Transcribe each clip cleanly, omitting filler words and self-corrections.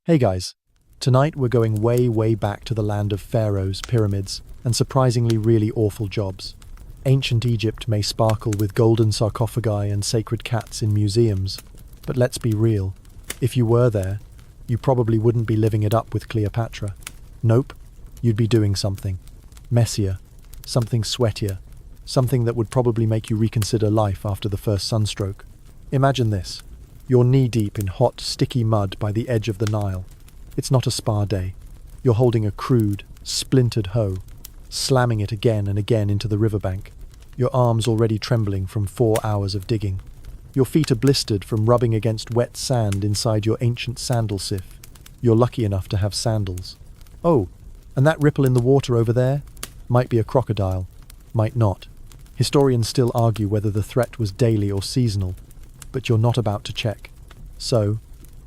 Hey guys, tonight we're going way back to the land of pharaohs, pyramids, and surprisingly really awful jobs. Ancient Egypt may sparkle with golden sarcophagi and sacred cats in museums, but let's be real, if you were there, you probably wouldn't be living it up with Cleopatra. Nope, you'd be doing something messier, something sweatier, something that would probably make you reconsider life after the first sunstroke. Imagine this. You're knee-deep in hot, sticky mud by the edge of the Nile. It's not a spa day. You're holding a crude, splintered hoe, slamming it again and again into the riverbank, your arms already trembling from 4 hours of digging. Your feet are blistered from rubbing against wet sand inside your ancient sandal sieve. You're lucky enough to have sandals. Oh, and that ripple in the water over there? Might be a crocodile, might not. Historians still argue whether the threat was daily or seasonal, but you're not about to check. So,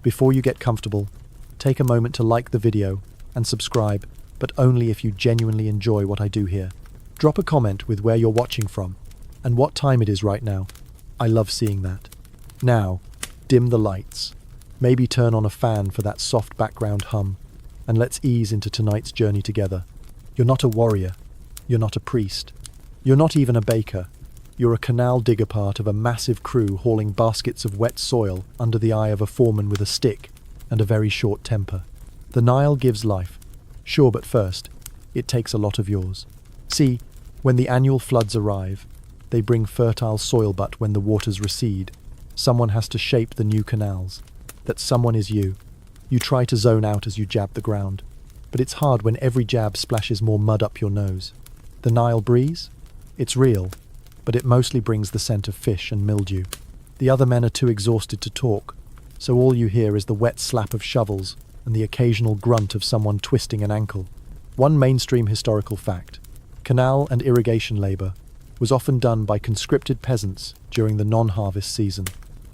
before you get comfortable, take a moment to like the video and subscribe, but only if you genuinely enjoy what I do here. Drop a comment with where you're watching from and what time it is right now. I love seeing that. Now, dim the lights. Maybe turn on a fan for that soft background hum, and let's ease into tonight's journey together. You're not a warrior. You're not a priest. You're not even a baker. You're a canal digger, part of a massive crew hauling baskets of wet soil under the eye of a foreman with a stick and a very short temper. The Nile gives life, sure, but first, it takes a lot of yours. See, when the annual floods arrive, they bring fertile soil, but when the waters recede, someone has to shape the new canals. That someone is you. You try to zone out as you jab the ground, but it's hard when every jab splashes more mud up your nose. The Nile breeze? It's real, but it mostly brings the scent of fish and mildew. The other men are too exhausted to talk, so all you hear is the wet slap of shovels and the occasional grunt of someone twisting an ankle. One mainstream historical fact: canal and irrigation labour was often done by conscripted peasants during the non-harvest season.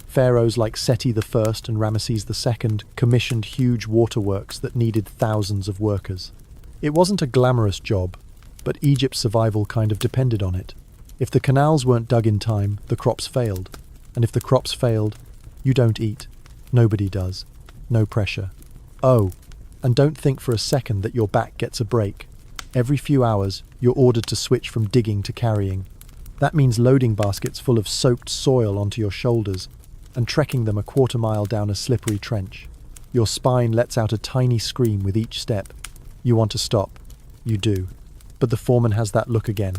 Pharaohs like Seti I and Ramesses II commissioned huge waterworks that needed thousands of workers. It wasn't a glamorous job, but Egypt's survival kind of depended on it. If the canals weren't dug in time, the crops failed. And if the crops failed, you don't eat. Nobody does. No pressure. Oh, and don't think for a second that your back gets a break. Every few hours, you're ordered to switch from digging to carrying. That means loading baskets full of soaked soil onto your shoulders and trekking them a quarter-mile down a slippery trench. Your spine lets out a tiny scream with each step. You want to stop. You do. But the foreman has that look again.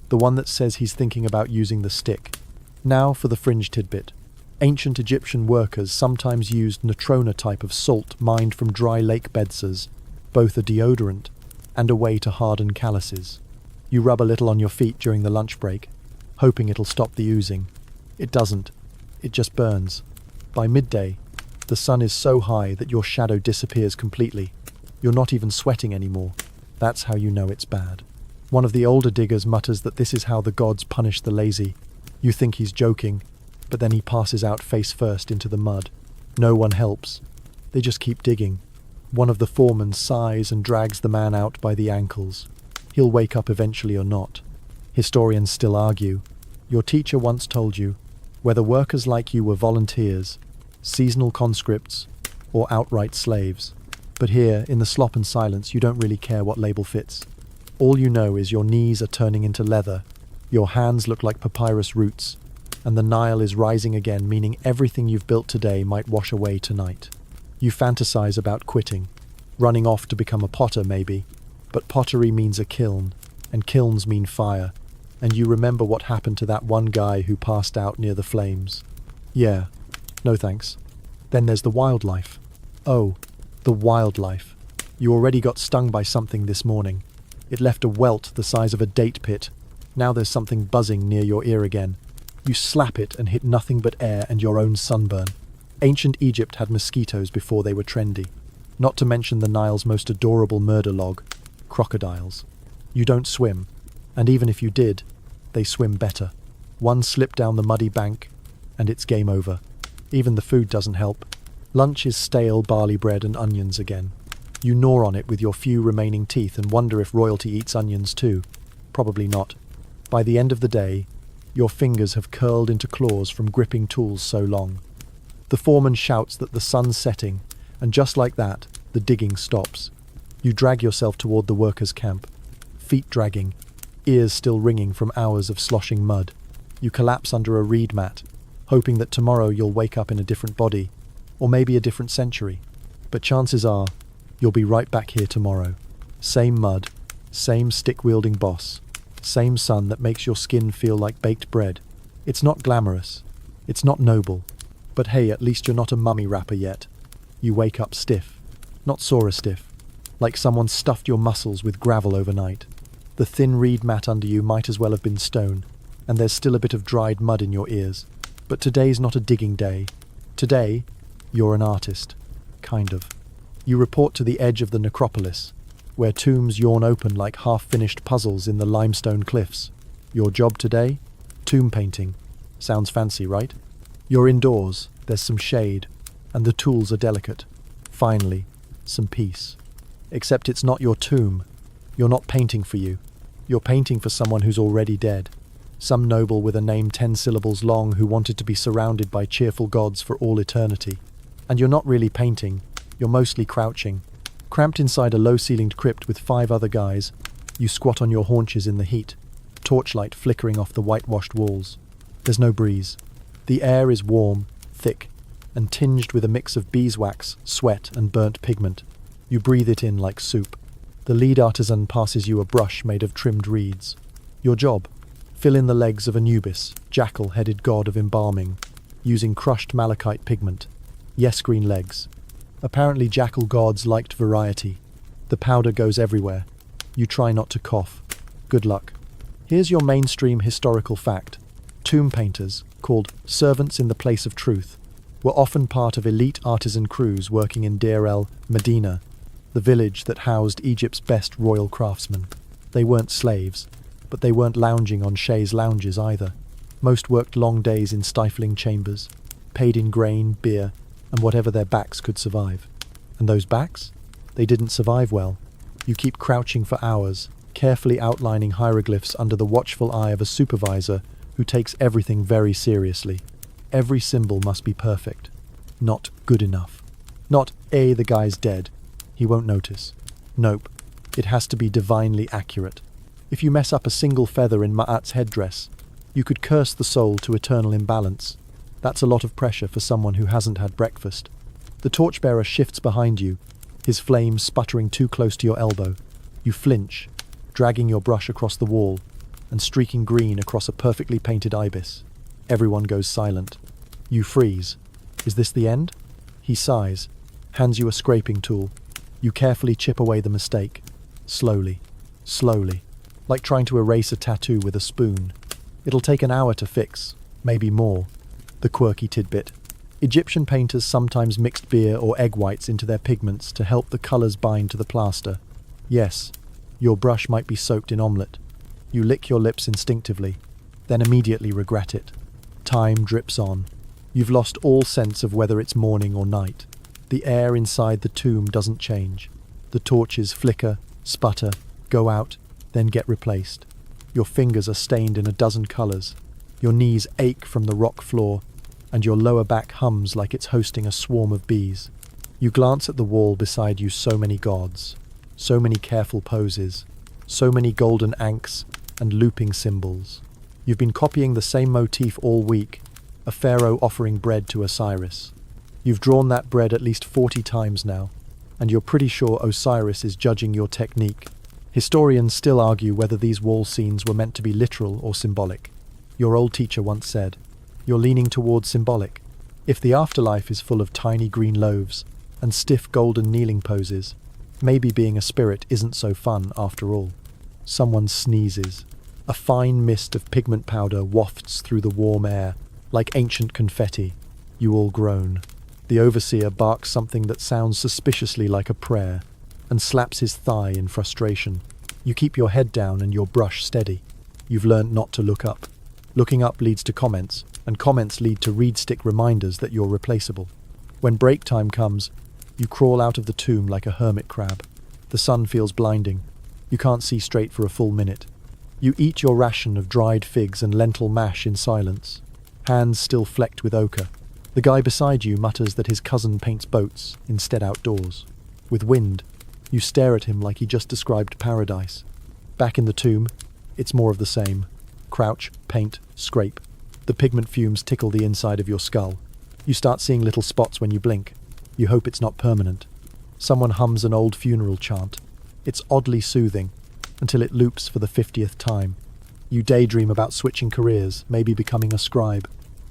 The one that says he's thinking about using the stick. Now for the fringe tidbit. Ancient Egyptian workers sometimes used natrona type of salt mined from dry lake beds as both a deodorant and a way to harden calluses. You rub a little on your feet during the lunch break, hoping it'll stop the oozing. It doesn't. It just burns. By midday, the sun is so high that your shadow disappears completely. You're not even sweating anymore. That's how you know it's bad. One of the older diggers mutters that this is how the gods punish the lazy. You think he's joking, but then he passes out face first into the mud. No one helps. They just keep digging. One of the foremen sighs and drags the man out by the ankles. He'll wake up eventually or not. Historians still argue. Your teacher once told you, whether workers like you were volunteers, seasonal conscripts, or outright slaves. But here, in the slop and silence, you don't really care what label fits. All you know is your knees are turning into leather, your hands look like papyrus roots, and the Nile is rising again, meaning everything you've built today might wash away tonight. You fantasize about quitting, running off to become a potter maybe, but pottery means a kiln, and kilns mean fire, and you remember what happened to that one guy who passed out near the flames. Yeah, no thanks. Then there's the wildlife. Oh, the wildlife. You already got stung by something this morning. It left a welt the size of a date pit. Now there's something buzzing near your ear again. You slap it and hit nothing but air and your own sunburn. Ancient Egypt had mosquitoes before they were trendy. Not to mention the Nile's most adorable murder log, crocodiles. You don't swim, and even if you did, they swim better. One slip down the muddy bank, and it's game over. Even the food doesn't help. Lunch is stale barley bread and onions again. You gnaw on it with your few remaining teeth and wonder if royalty eats onions too. Probably not. By the end of the day, your fingers have curled into claws from gripping tools so long. The foreman shouts that the sun's setting, and just like that, the digging stops. You drag yourself toward the workers' camp, feet dragging, ears still ringing from hours of sloshing mud. You collapse under a reed mat, hoping that tomorrow you'll wake up in a different body, or maybe a different century. But chances are, you'll be right back here tomorrow. Same mud, same stick-wielding boss, same sun that makes your skin feel like baked bread. It's not glamorous, it's not noble, but hey, at least you're not a mummy wrapper yet. You wake up stiff, not Sora stiff, like someone stuffed your muscles with gravel overnight. The thin reed mat under you might as well have been stone, and there's still a bit of dried mud in your ears. But today's not a digging day. Today, you're an artist. Kind of. You report to the edge of the necropolis, where tombs yawn open like half-finished puzzles in the limestone cliffs. Your job today? Tomb painting. Sounds fancy, right? You're indoors, there's some shade, and the tools are delicate. Finally, some peace. Except it's not your tomb. You're not painting for you. You're painting for someone who's already dead. Some noble with a name 10 syllables long who wanted to be surrounded by cheerful gods for all eternity. And you're not really painting, you're mostly crouching. Cramped inside a low-ceilinged crypt with 5 other guys, you squat on your haunches in the heat, torchlight flickering off the whitewashed walls. There's no breeze. The air is warm, thick, and tinged with a mix of beeswax, sweat, and burnt pigment. You breathe it in like soup. The lead artisan passes you a brush made of trimmed reeds. Your job? Fill in the legs of Anubis, jackal-headed god of embalming, using crushed malachite pigment. Yes, green legs. Apparently jackal gods liked variety. The powder goes everywhere. You try not to cough. Good luck. Here's your mainstream historical fact. Tomb painters, called servants in the place of truth, were often part of elite artisan crews working in Deir el-Medina, the village that housed Egypt's best royal craftsmen. They weren't slaves, but they weren't lounging on chaise lounges either. Most worked long days in stifling chambers, paid in grain, beer, and whatever their backs could survive. And those backs? They didn't survive well. You keep crouching for hours, carefully outlining hieroglyphs under the watchful eye of a supervisor who takes everything very seriously. Every symbol must be perfect. Not good enough. Not, the guy's dead. He won't notice. Nope. It has to be divinely accurate. If you mess up a single feather in Ma'at's headdress, you could curse the soul to eternal imbalance. That's a lot of pressure for someone who hasn't had breakfast. The torchbearer shifts behind you, his flame sputtering too close to your elbow. You flinch, dragging your brush across the wall and streaking green across a perfectly painted ibis. Everyone goes silent. You freeze. Is this the end? He sighs, hands you a scraping tool. You carefully chip away the mistake. Slowly, slowly, like trying to erase a tattoo with a spoon. It'll take an hour to fix, maybe more. The quirky tidbit. Egyptian painters sometimes mixed beer or egg whites into their pigments to help the colours bind to the plaster. Yes, your brush might be soaked in omelette. You lick your lips instinctively, then immediately regret it. Time drips on. You've lost all sense of whether it's morning or night. The air inside the tomb doesn't change. The torches flicker, sputter, go out, then get replaced. Your fingers are stained in a dozen colours. Your knees ache from the rock floor, and your lower back hums like it's hosting a swarm of bees. You glance at the wall beside you, so many gods, so many careful poses, so many golden ankhs and looping symbols. You've been copying the same motif all week, a pharaoh offering bread to Osiris. You've drawn that bread at least 40 times now, and you're pretty sure Osiris is judging your technique. Historians still argue whether these wall scenes were meant to be literal or symbolic. Your old teacher once said, "You're leaning towards symbolic. If the afterlife is full of tiny green loaves and stiff golden kneeling poses, maybe being a spirit isn't so fun after all." Someone sneezes. A fine mist of pigment powder wafts through the warm air, like ancient confetti. You all groan. The overseer barks something that sounds suspiciously like a prayer, and slaps his thigh in frustration. You keep your head down and your brush steady. You've learned not to look up. Looking up leads to comments, and comments lead to reed stick reminders that you're replaceable. When break time comes, you crawl out of the tomb like a hermit crab. The sun feels blinding. You can't see straight for a full minute. You eat your ration of dried figs and lentil mash in silence, hands still flecked with ochre. The guy beside you mutters that his cousin paints boats instead outdoors. With wind, you stare at him like he just described paradise. Back in the tomb, it's more of the same. Crouch, paint, scrape. The pigment fumes tickle the inside of your skull. You start seeing little spots when you blink. You hope it's not permanent. Someone hums an old funeral chant. It's oddly soothing, until it loops for the 50th time. You daydream about switching careers, maybe becoming a scribe.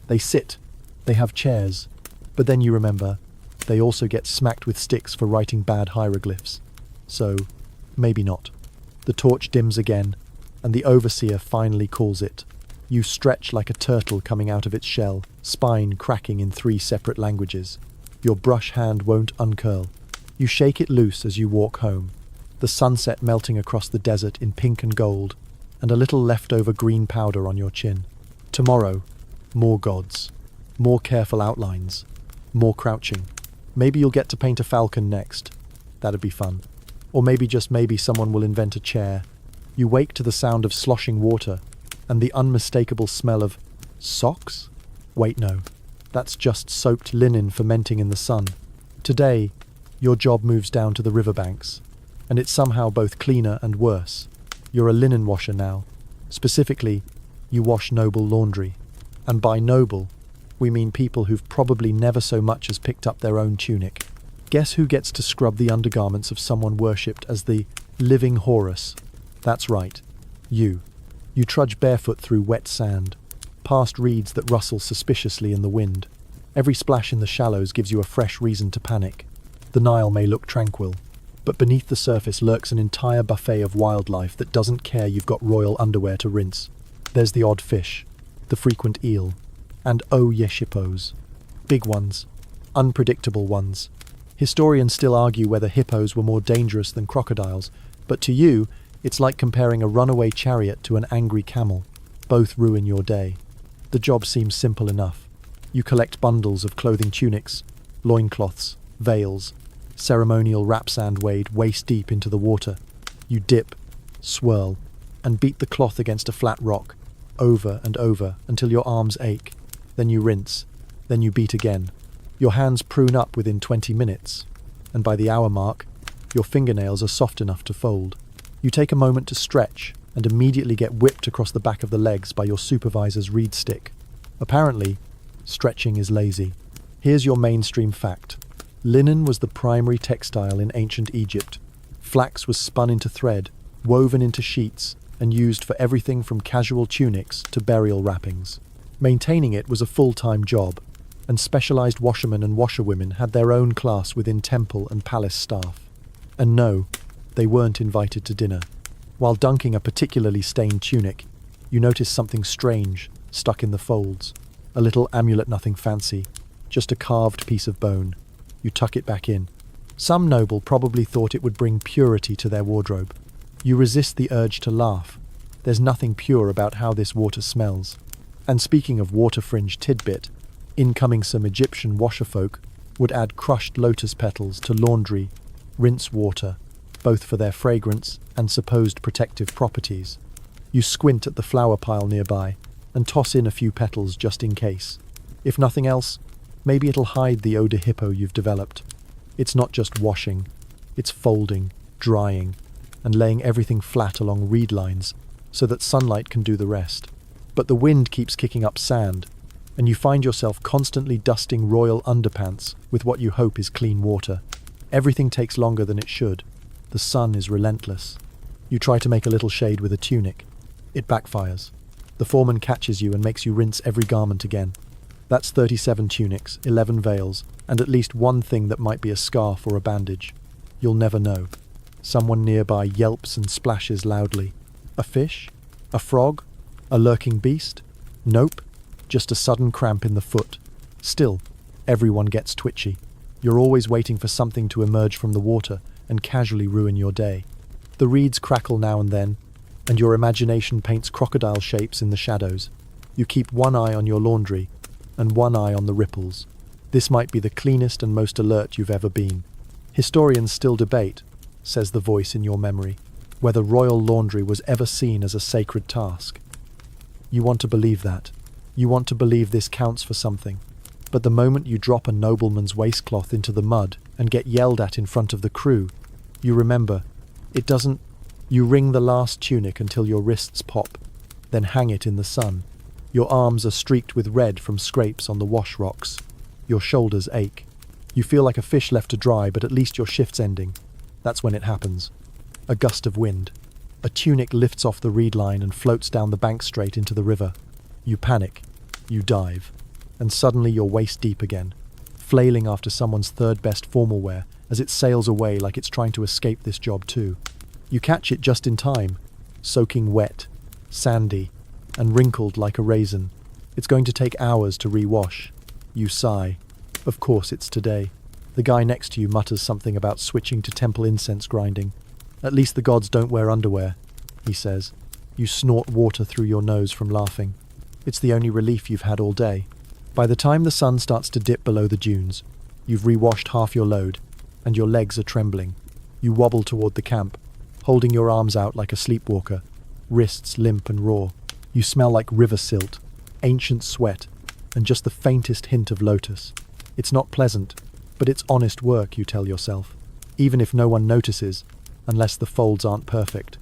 They sit. They have chairs. But then you remember, they also get smacked with sticks for writing bad hieroglyphs. So, maybe not. The torch dims again, and the overseer finally calls it. You stretch like a turtle coming out of its shell, spine cracking in 3 separate languages. Your brush hand won't uncurl. You shake it loose as you walk home. The sunset melting across the desert in pink and gold, and a little leftover green powder on your chin. Tomorrow, more gods, more careful outlines, more crouching. Maybe you'll get to paint a falcon next. That'd be fun. Or maybe, just maybe, someone will invent a chair. You wake to the sound of sloshing water and the unmistakable smell of socks? Wait, no. That's just soaked linen fermenting in the sun. Today, your job moves down to the riverbanks, and it's somehow both cleaner and worse. You're a linen washer now. Specifically, you wash noble laundry. And by noble, we mean people who've probably never so much as picked up their own tunic. Guess who gets to scrub the undergarments of someone worshipped as the living Horus? That's right, you. You trudge barefoot through wet sand, past reeds that rustle suspiciously in the wind. Every splash in the shallows gives you a fresh reason to panic. The Nile may look tranquil, but beneath the surface lurks an entire buffet of wildlife that doesn't care you've got royal underwear to rinse. There's the odd fish, the frequent eel, and oh yes, hippos. Big ones, unpredictable ones. Historians still argue whether hippos were more dangerous than crocodiles, but to you, it's like comparing a runaway chariot to an angry camel. Both ruin your day. The job seems simple enough. You collect bundles of clothing, tunics, loincloths, veils, ceremonial rapsand wade waist-deep into the water. You dip, swirl, and beat the cloth against a flat rock, over and over, until your arms ache. Then you rinse. Then you beat again. Your hands prune up within 20 minutes, and by the hour mark, your fingernails are soft enough to fold. You take a moment to stretch, and immediately get whipped across the back of the legs by your supervisor's reed stick. Apparently, stretching is lazy. Here's your mainstream fact. Linen was the primary textile in ancient Egypt. Flax was spun into thread, woven into sheets, and used for everything from casual tunics to burial wrappings. Maintaining it was a full-time job, and specialized washermen and washerwomen had their own class within temple and palace staff. And no, they weren't invited to dinner. While dunking a particularly stained tunic, you notice something strange stuck in the folds. A little amulet, nothing fancy, just a carved piece of bone. You tuck it back in. Some noble probably thought it would bring purity to their wardrobe. You resist the urge to laugh. There's nothing pure about how this water smells. And speaking of water-fringed tidbit, incoming some Egyptian washerfolk would add crushed lotus petals to laundry, rinse water, both for their fragrance and supposed protective properties. You squint at the flower pile nearby and toss in a few petals just in case. If nothing else, maybe it'll hide the odor hippo you've developed. It's not just washing, it's folding, drying, and laying everything flat along reed lines so that sunlight can do the rest. But the wind keeps kicking up sand, and you find yourself constantly dusting royal underpants with what you hope is clean water. Everything takes longer than it should. The sun is relentless. You try to make a little shade with a tunic. It backfires. The foreman catches you and makes you rinse every garment again. That's 37 tunics, 11 veils, and at least one thing that might be a scarf or a bandage. You'll never know. Someone nearby yelps and splashes loudly. A fish? A frog? A lurking beast? Nope. Just a sudden cramp in the foot. Still, everyone gets twitchy. You're always waiting for something to emerge from the water and casually ruin your day. The reeds crackle now and then, and your imagination paints crocodile shapes in the shadows. You keep one eye on your laundry, and one eye on the ripples. This might be the cleanest and most alert you've ever been. Historians still debate, says the voice in your memory, whether royal laundry was ever seen as a sacred task. You want to believe that. You want to believe this counts for something. But the moment you drop a nobleman's waistcloth into the mud, and get yelled at in front of the crew. You remember, it doesn't. You wring the last tunic until your wrists pop, then hang it in the sun. Your arms are streaked with red from scrapes on the wash rocks. Your shoulders ache. You feel like a fish left to dry, but at least your shift's ending. That's when it happens. A gust of wind. A tunic lifts off the reed line and floats down the bank straight into the river. You panic. You dive. And suddenly you're waist deep again, flailing after someone's third best formal wear as it sails away like it's trying to escape this job too. You catch it just in time, soaking wet, sandy, and wrinkled like a raisin. It's going to take hours to re-wash. You sigh. Of course it's today. The guy next to you mutters something about switching to temple incense grinding. At least the gods don't wear underwear, he says. You snort water through your nose from laughing. It's the only relief you've had all day. By the time the sun starts to dip below the dunes, you've re-washed half your load, and your legs are trembling. You wobble toward the camp, holding your arms out like a sleepwalker, wrists limp and raw. You smell like river silt, ancient sweat, and just the faintest hint of lotus. It's not pleasant, but it's honest work, you tell yourself, even if no one notices, unless the folds aren't perfect.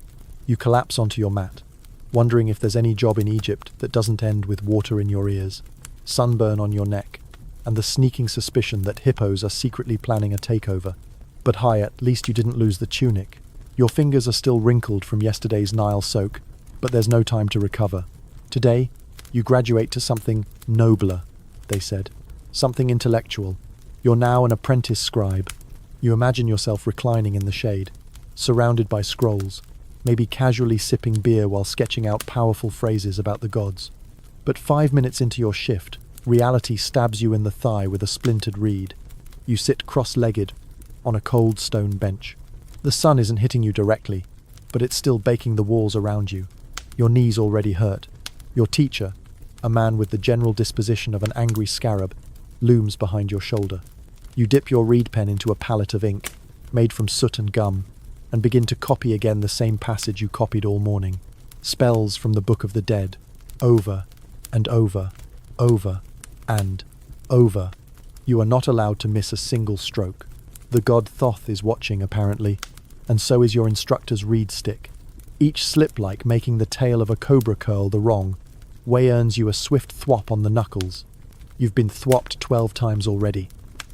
You collapse onto your mat, wondering if there's any job in Egypt that doesn't end with water in your ears, sunburn on your neck, and the sneaking suspicion that hippos are secretly planning a takeover. But hi, at least you didn't lose the tunic. Your fingers are still wrinkled from yesterday's Nile soak, but there's no time to recover. Today, you graduate to something nobler, they said. Something intellectual. You're now an apprentice scribe. You imagine yourself reclining in the shade, surrounded by scrolls, maybe casually sipping beer while sketching out powerful phrases about the gods. But 5 minutes into your shift, reality stabs you in the thigh with a splintered reed. You sit cross-legged on a cold stone bench. The sun isn't hitting you directly, but it's still baking the walls around you. Your knees already hurt. Your teacher, a man with the general disposition of an angry scarab, looms behind your shoulder. You dip your reed pen into a palette of ink, made from soot and gum, and begin to copy again the same passage you copied all morning. Spells from the Book of the Dead, over and over, over and over. You are not allowed to miss a single stroke. The god Thoth is watching, apparently, and so is your instructor's reed stick. Each slip-like making the tail of a cobra curl the wrong way earns you a swift thwop on the knuckles. You've been thwopped 12 times already.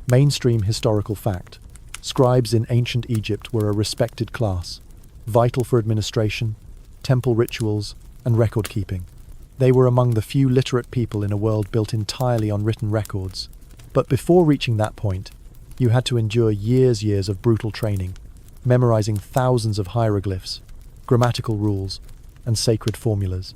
Mainstream historical fact. Scribes in ancient Egypt were a respected class, vital for administration, temple rituals, and record-keeping. They were among the few literate people in a world built entirely on written records. But before reaching that point, you had to endure years of brutal training, memorizing thousands of hieroglyphs, grammatical rules, and sacred formulas.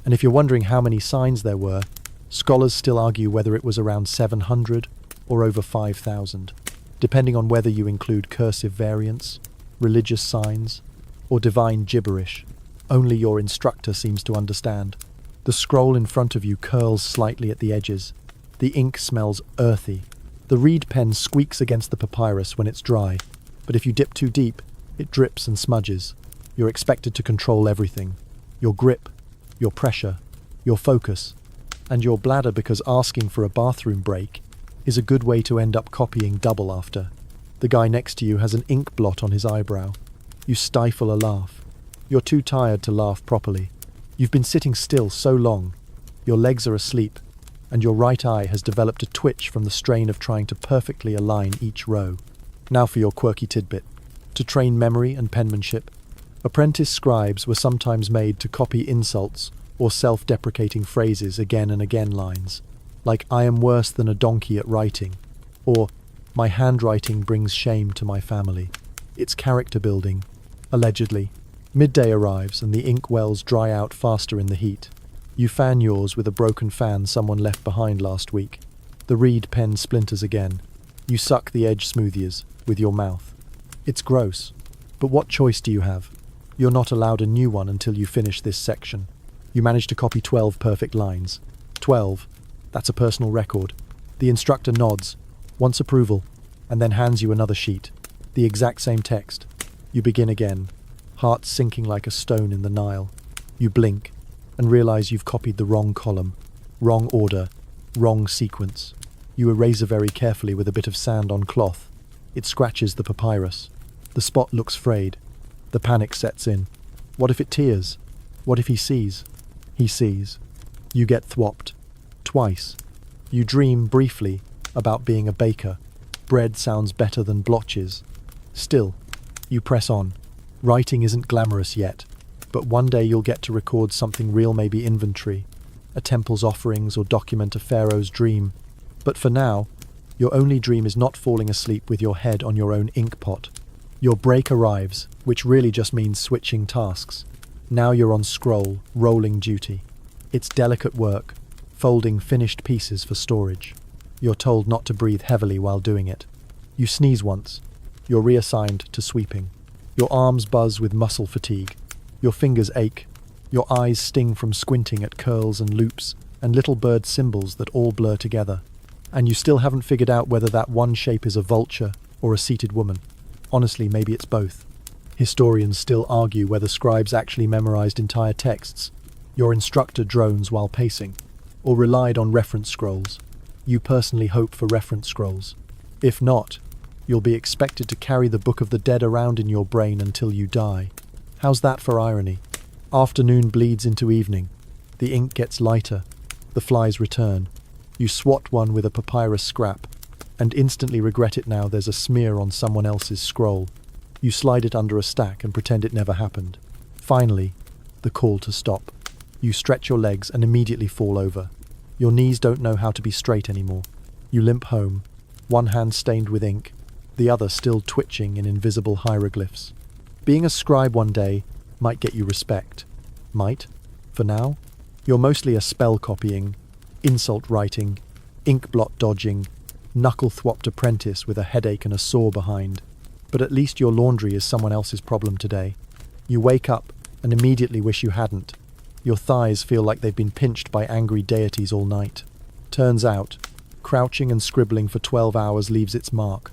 And if you're wondering how many signs there were, scholars still argue whether it was around 700 or over 5,000, depending on whether you include cursive variants, religious signs, or divine gibberish. Only your instructor seems to understand. The scroll in front of you curls slightly at the edges. The ink smells earthy. The reed pen squeaks against the papyrus when it's dry, but if you dip too deep, it drips and smudges. You're expected to control everything. Your grip, your pressure, your focus, and your bladder, because asking for a bathroom break is a good way to end up copying double after. The guy next to you has an ink blot on his eyebrow. You stifle a laugh. You're too tired to laugh properly. You've been sitting still so long. Your legs are asleep, and your right eye has developed a twitch from the strain of trying to perfectly align each row. Now for your quirky tidbit. To train memory and penmanship, apprentice scribes were sometimes made to copy insults or self-deprecating phrases again and again lines, like "I am worse than a donkey at writing," or "My handwriting brings shame to my family." It's character building, allegedly. Midday arrives and the ink wells dry out faster in the heat. You fan yours with a broken fan someone left behind last week. The reed pen splinters again. You suck the edge smoothies with your mouth. It's gross, but what choice do you have? You're not allowed a new one until you finish this section. You manage to copy 12 perfect lines. 12. That's a personal record. The instructor nods, wants approval, and then hands you another sheet. The exact same text. You begin again, heart sinking like a stone in the Nile. You blink and realize you've copied the wrong column, wrong order, wrong sequence. You erase very carefully with a bit of sand on cloth, It scratches the papyrus. The spot looks frayed. The panic sets in. What if it tears? What if he sees? He sees. You get thwopped. Twice. You dream briefly about being a baker. Bread sounds better than blotches. Still, you press on. Writing isn't glamorous yet, but one day you'll get to record something real, maybe inventory, a temple's offerings, or document a pharaoh's dream. But for now, your only dream is not falling asleep with your head on your own ink pot. Your break arrives, which really just means switching tasks. Now you're on scroll, rolling duty. It's delicate work, folding finished pieces for storage. You're told not to breathe heavily while doing it. You sneeze once. You're reassigned to sweeping. Your arms buzz with muscle fatigue. Your fingers ache. Your eyes sting from squinting at curls and loops and little bird symbols that all blur together. And you still haven't figured out whether that one shape is a vulture or a seated woman. Honestly, maybe it's both. Historians still argue whether scribes actually memorized entire texts. Your instructor drones while pacing, or relied on reference scrolls. You personally hope for reference scrolls. If not, you'll be expected to carry the Book of the Dead around in your brain until you die. How's that for irony? Afternoon bleeds into evening. The ink gets lighter. The flies return. You swat one with a papyrus scrap, and instantly regret it now there's a smear on someone else's scroll. You slide it under a stack and pretend it never happened. Finally, the call to stop. You stretch your legs and immediately fall over. Your knees don't know how to be straight anymore. You limp home, one hand stained with ink, the other still twitching in invisible hieroglyphs. Being a scribe one day might get you respect. Might. For now, you're mostly a spell copying, insult writing, ink blot dodging, knuckle thwopped apprentice with a headache and a sore behind. But at least your laundry is someone else's problem today. You wake up and immediately wish you hadn't. Your thighs feel like they've been pinched by angry deities all night. Turns out, crouching and scribbling for 12 hours leaves its mark.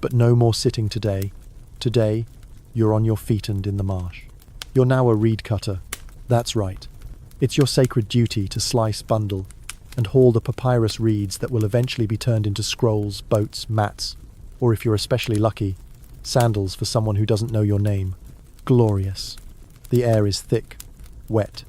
But no more sitting today. Today, you're on your feet and in the marsh. You're now a reed cutter. That's right. It's your sacred duty to slice, bundle, and haul the papyrus reeds that will eventually be turned into scrolls, boats, mats, or if you're especially lucky, sandals for someone who doesn't know your name. Glorious. The air is thick, wet,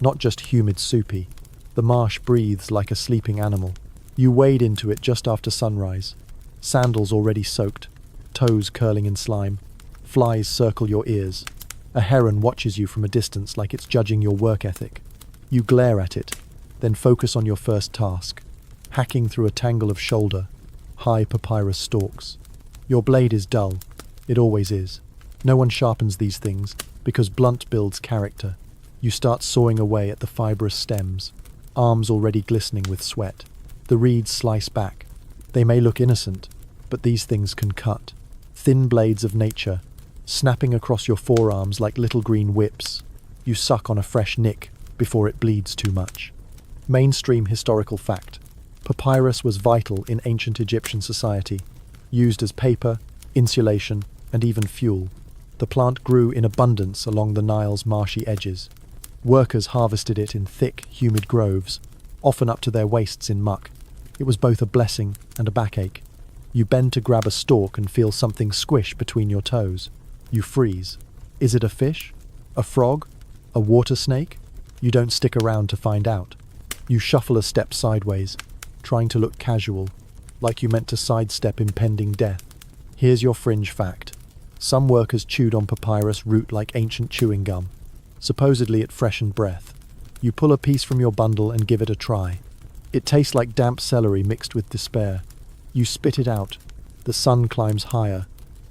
not just humid soupy. The marsh breathes like a sleeping animal. You wade into it just after sunrise. Sandals already soaked, toes curling in slime. Flies circle your ears. A heron watches you from a distance like it's judging your work ethic. You glare at it, then focus on your first task, hacking through a tangle of shoulder, high papyrus stalks. Your blade is dull. It always is. No one sharpens these things, because blunt builds character. You start sawing away at the fibrous stems, arms already glistening with sweat. The reeds slice back. They may look innocent, but these things can cut. Thin blades of nature, snapping across your forearms like little green whips. You suck on a fresh nick before it bleeds too much. Mainstream historical fact. Papyrus was vital in ancient Egyptian society, used as paper, insulation, and even fuel. The plant grew in abundance along the Nile's marshy edges. Workers harvested it in thick, humid groves, often up to their waists in muck. It was both a blessing and a backache. You bend to grab a stalk and feel something squish between your toes. You freeze. Is it a fish? A frog? A water snake? You don't stick around to find out. You shuffle a step sideways, trying to look casual, like you meant to sidestep impending death. Here's your fringe fact. Some workers chewed on papyrus root like ancient chewing gum. Supposedly it freshened breath. You pull a piece from your bundle and give it a try. It tastes like damp celery mixed with despair. You spit it out. The sun climbs higher,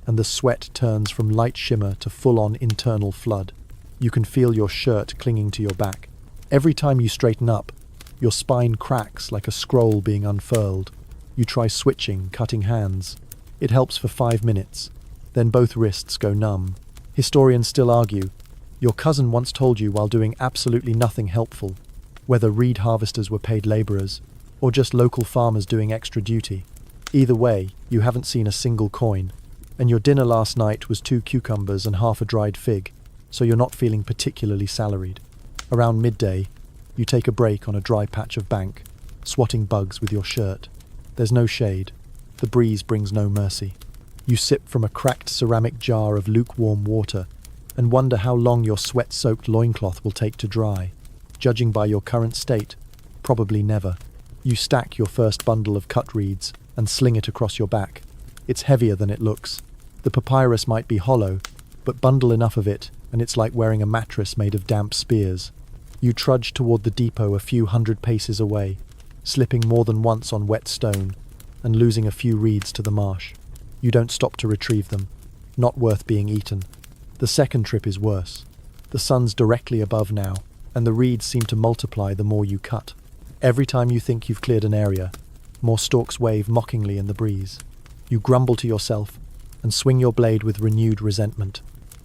and the sweat turns from light shimmer to full-on internal flood. You can feel your shirt clinging to your back. Every time you straighten up, your spine cracks like a scroll being unfurled. You try switching, cutting hands. It helps for 5 minutes. Then both wrists go numb. Historians still argue. Your cousin once told you while doing absolutely nothing helpful, whether reed harvesters were paid labourers, or just local farmers doing extra duty. Either way, you haven't seen a single coin, and your dinner last night was 2 cucumbers and half a dried fig, so you're not feeling particularly salaried. Around midday, you take a break on a dry patch of bank, swatting bugs with your shirt. There's no shade. The breeze brings no mercy. You sip from a cracked ceramic jar of lukewarm water and wonder how long your sweat-soaked loincloth will take to dry. Judging by your current state, probably never. You stack your first bundle of cut reeds and sling it across your back. It's heavier than it looks. The papyrus might be hollow, but bundle enough of it and it's like wearing a mattress made of damp spears. You trudge toward the depot a few hundred paces away, slipping more than once on wet stone and losing a few reeds to the marsh. You don't stop to retrieve them. Not worth being eaten. The second trip is worse. The sun's directly above now, and the reeds seem to multiply the more you cut. Every time you think you've cleared an area, more stalks wave mockingly in the breeze. You grumble to yourself and swing your blade with renewed resentment.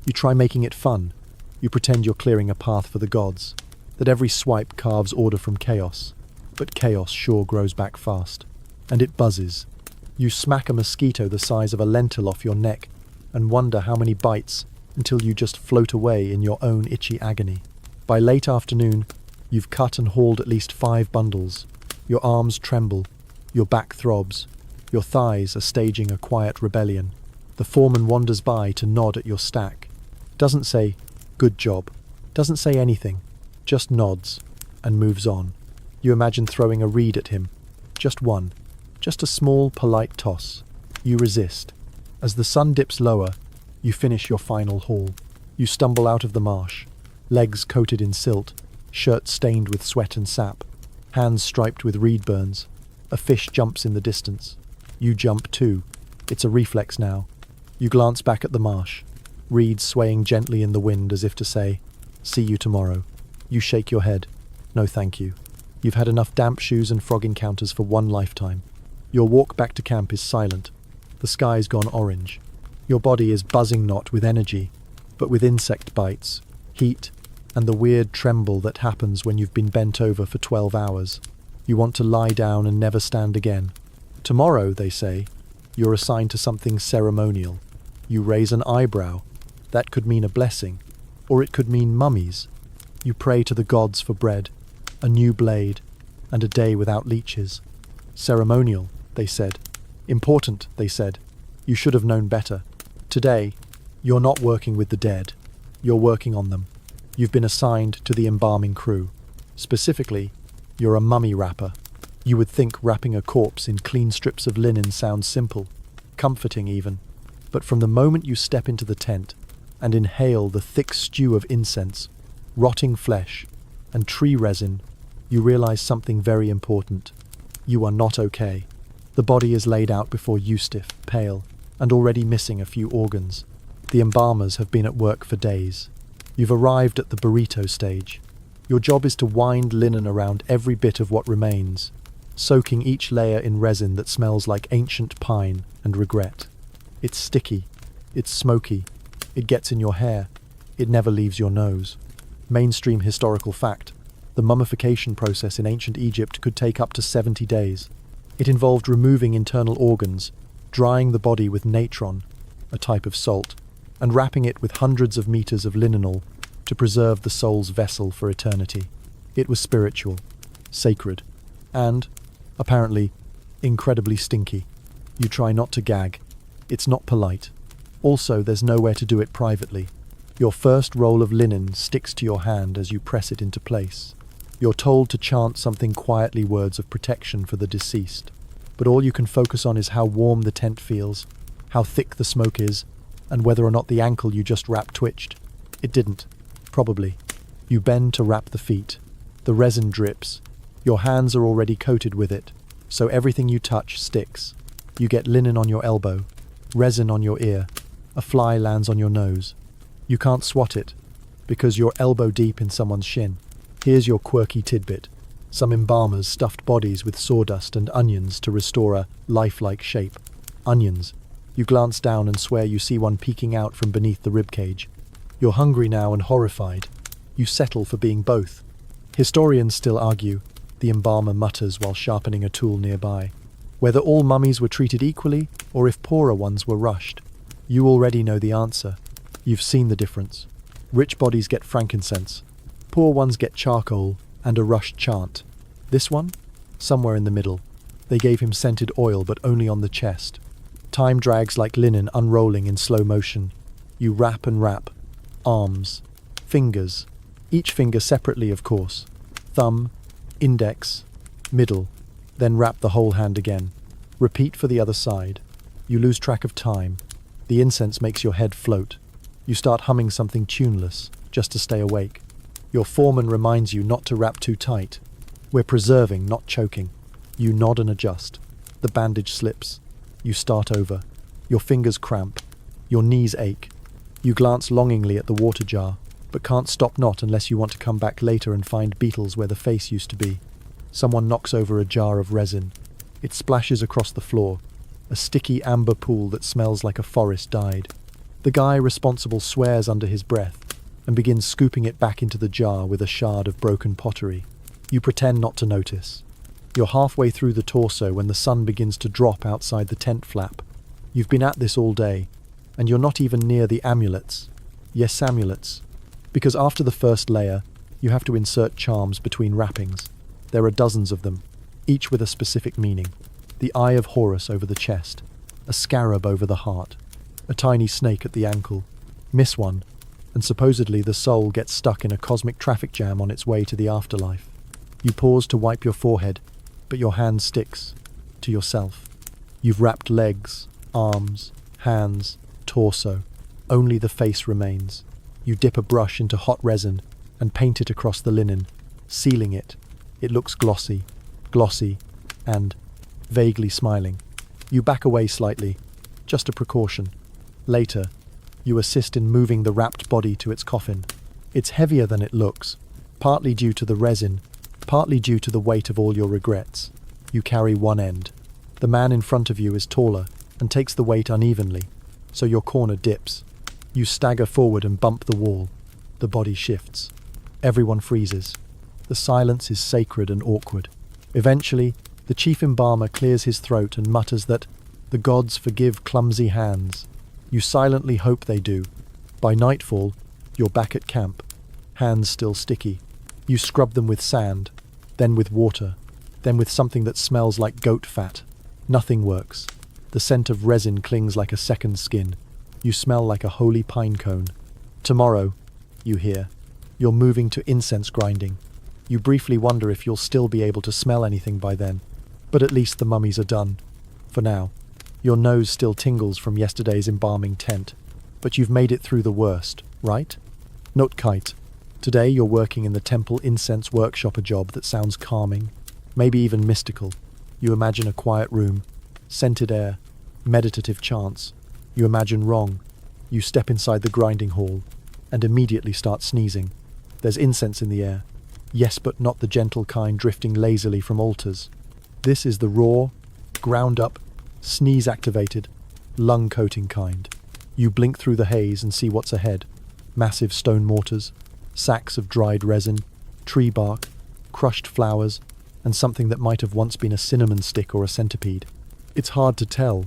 You try making it fun. You pretend you're clearing a path for the gods, that every swipe carves order from chaos. But chaos sure grows back fast. And it buzzes. You smack a mosquito the size of a lentil off your neck and wonder how many bites until you just float away in your own itchy agony. By late afternoon, you've cut and hauled at least 5 bundles. Your arms tremble. Your back throbs. Your thighs are staging a quiet rebellion. The foreman wanders by to nod at your stack. Doesn't say, "Good job." Doesn't say anything. Just nods and moves on. You imagine throwing a reed at him. Just one. Just a small, polite toss. You resist. As the sun dips lower, you finish your final haul. You stumble out of the marsh, legs coated in silt, shirt stained with sweat and sap, hands striped with reed burns. A fish jumps in the distance. You jump too. It's a reflex now. You glance back at the marsh, reeds swaying gently in the wind as if to say, "See you tomorrow." You shake your head. No thank you. You've had enough damp shoes and frog encounters for one lifetime. Your walk back to camp is silent. The sky's gone orange. Your body is buzzing not with energy, but with insect bites, heat, and the weird tremble that happens when you've been bent over for 12 hours. You want to lie down and never stand again. Tomorrow, they say, you're assigned to something ceremonial. You raise an eyebrow. That could mean a blessing, or it could mean mummies. You pray to the gods for bread, a new blade, and a day without leeches. Ceremonial, they said. Important, they said. You should have known better. Today, you're not working with the dead. You're working on them. You've been assigned to the embalming crew. Specifically, you're a mummy wrapper. You would think wrapping a corpse in clean strips of linen sounds simple, comforting even. But from the moment you step into the tent and inhale the thick stew of incense, rotting flesh, and tree resin, you realize something very important. You are not okay. The body is laid out before you, stiff, pale, and already missing a few organs. The embalmers have been at work for days. You've arrived at the burrito stage. Your job is to wind linen around every bit of what remains, soaking each layer in resin that smells like ancient pine and regret. It's sticky. It's smoky. It gets in your hair. It never leaves your nose. Mainstream historical fact. The mummification process in ancient Egypt could take up to 70 days. It involved removing internal organs, drying the body with natron, a type of salt, and wrapping it with hundreds of meters of linenol to preserve the soul's vessel for eternity. It was spiritual, sacred, and, apparently, incredibly stinky. You try not to gag. It's not polite. Also, there's nowhere to do it privately. Your first roll of linen sticks to your hand as you press it into place. You're told to chant something quietly, words of protection for the deceased. But all you can focus on is how warm the tent feels, how thick the smoke is, and whether or not the ankle you just wrapped twitched. It didn't. Probably. You bend to wrap the feet. The resin drips. Your hands are already coated with it, so everything you touch sticks. You get linen on your elbow, resin on your ear. A fly lands on your nose. You can't swat it, because you're elbow deep in someone's shin. Here's your quirky tidbit. Some embalmers stuffed bodies with sawdust and onions to restore a lifelike shape. Onions. You glance down and swear you see one peeking out from beneath the ribcage. You're hungry now and horrified. You settle for being both. Historians still argue, the embalmer mutters while sharpening a tool nearby, whether all mummies were treated equally or if poorer ones were rushed. You already know the answer. You've seen the difference. Rich bodies get frankincense. Poor ones get charcoal and a rushed chant. This one? Somewhere in the middle. They gave him scented oil, but only on the chest. Time drags like linen unrolling in slow motion. You wrap and wrap. Arms. Fingers. Each finger separately, of course. Thumb. Index. Middle. Then wrap the whole hand again. Repeat for the other side. You lose track of time. The incense makes your head float. You start humming something tuneless, just to stay awake. Your foreman reminds you not to wrap too tight. We're preserving, not choking. You nod and adjust. The bandage slips. You start over. Your fingers cramp. Your knees ache. You glance longingly at the water jar, but can't stop not unless you want to come back later and find beetles where the face used to be. Someone knocks over a jar of resin. It splashes across the floor, a sticky amber pool that smells like a forest died. The guy responsible swears under his breath and begins scooping it back into the jar with a shard of broken pottery. You pretend not to notice. You're halfway through the torso when the sun begins to drop outside the tent flap. You've been at this all day, and you're not even near the amulets. Yes, amulets. Because after the first layer, you have to insert charms between wrappings. There are dozens of them, each with a specific meaning. The Eye of Horus over the chest, a scarab over the heart, a tiny snake at the ankle. Miss one, and supposedly the soul gets stuck in a cosmic traffic jam on its way to the afterlife. You pause to wipe your forehead, but your hand sticks to yourself. You've wrapped legs, arms, hands, torso. Only the face remains. You dip a brush into hot resin and paint it across the linen, sealing it. It looks glossy, and vaguely smiling. You back away slightly, just a precaution. Later, you assist in moving the wrapped body to its coffin. It's heavier than it looks, partly due to the resin, partly due to the weight of all your regrets. You carry one end. The man in front of you is taller and takes the weight unevenly, so your corner dips. You stagger forward and bump the wall. The body shifts. Everyone freezes. The silence is sacred and awkward. Eventually, the chief embalmer clears his throat and mutters that the gods forgive clumsy hands. You silently hope they do. By nightfall, you're back at camp, hands still sticky. You scrub them with sand, then with water, then with something that smells like goat fat. Nothing works. The scent of resin clings like a second skin. You smell like a holy pine cone. Tomorrow, you hear, you're moving to incense grinding. You briefly wonder if you'll still be able to smell anything by then. But at least the mummies are done. For now. Your nose still tingles from yesterday's embalming tent. But you've made it through the worst, right? Not kite. Today you're working in the temple incense workshop, a job that sounds calming, maybe even mystical. You imagine a quiet room, scented air, meditative chants. You imagine wrong. You step inside the grinding hall and immediately start sneezing. There's incense in the air. Yes, but not the gentle kind drifting lazily from altars. This is the raw, ground up, sneeze-activated, lung-coating kind. You blink through the haze and see what's ahead. Massive stone mortars, sacks of dried resin, tree bark, crushed flowers, and something that might have once been a cinnamon stick or a centipede. It's hard to tell.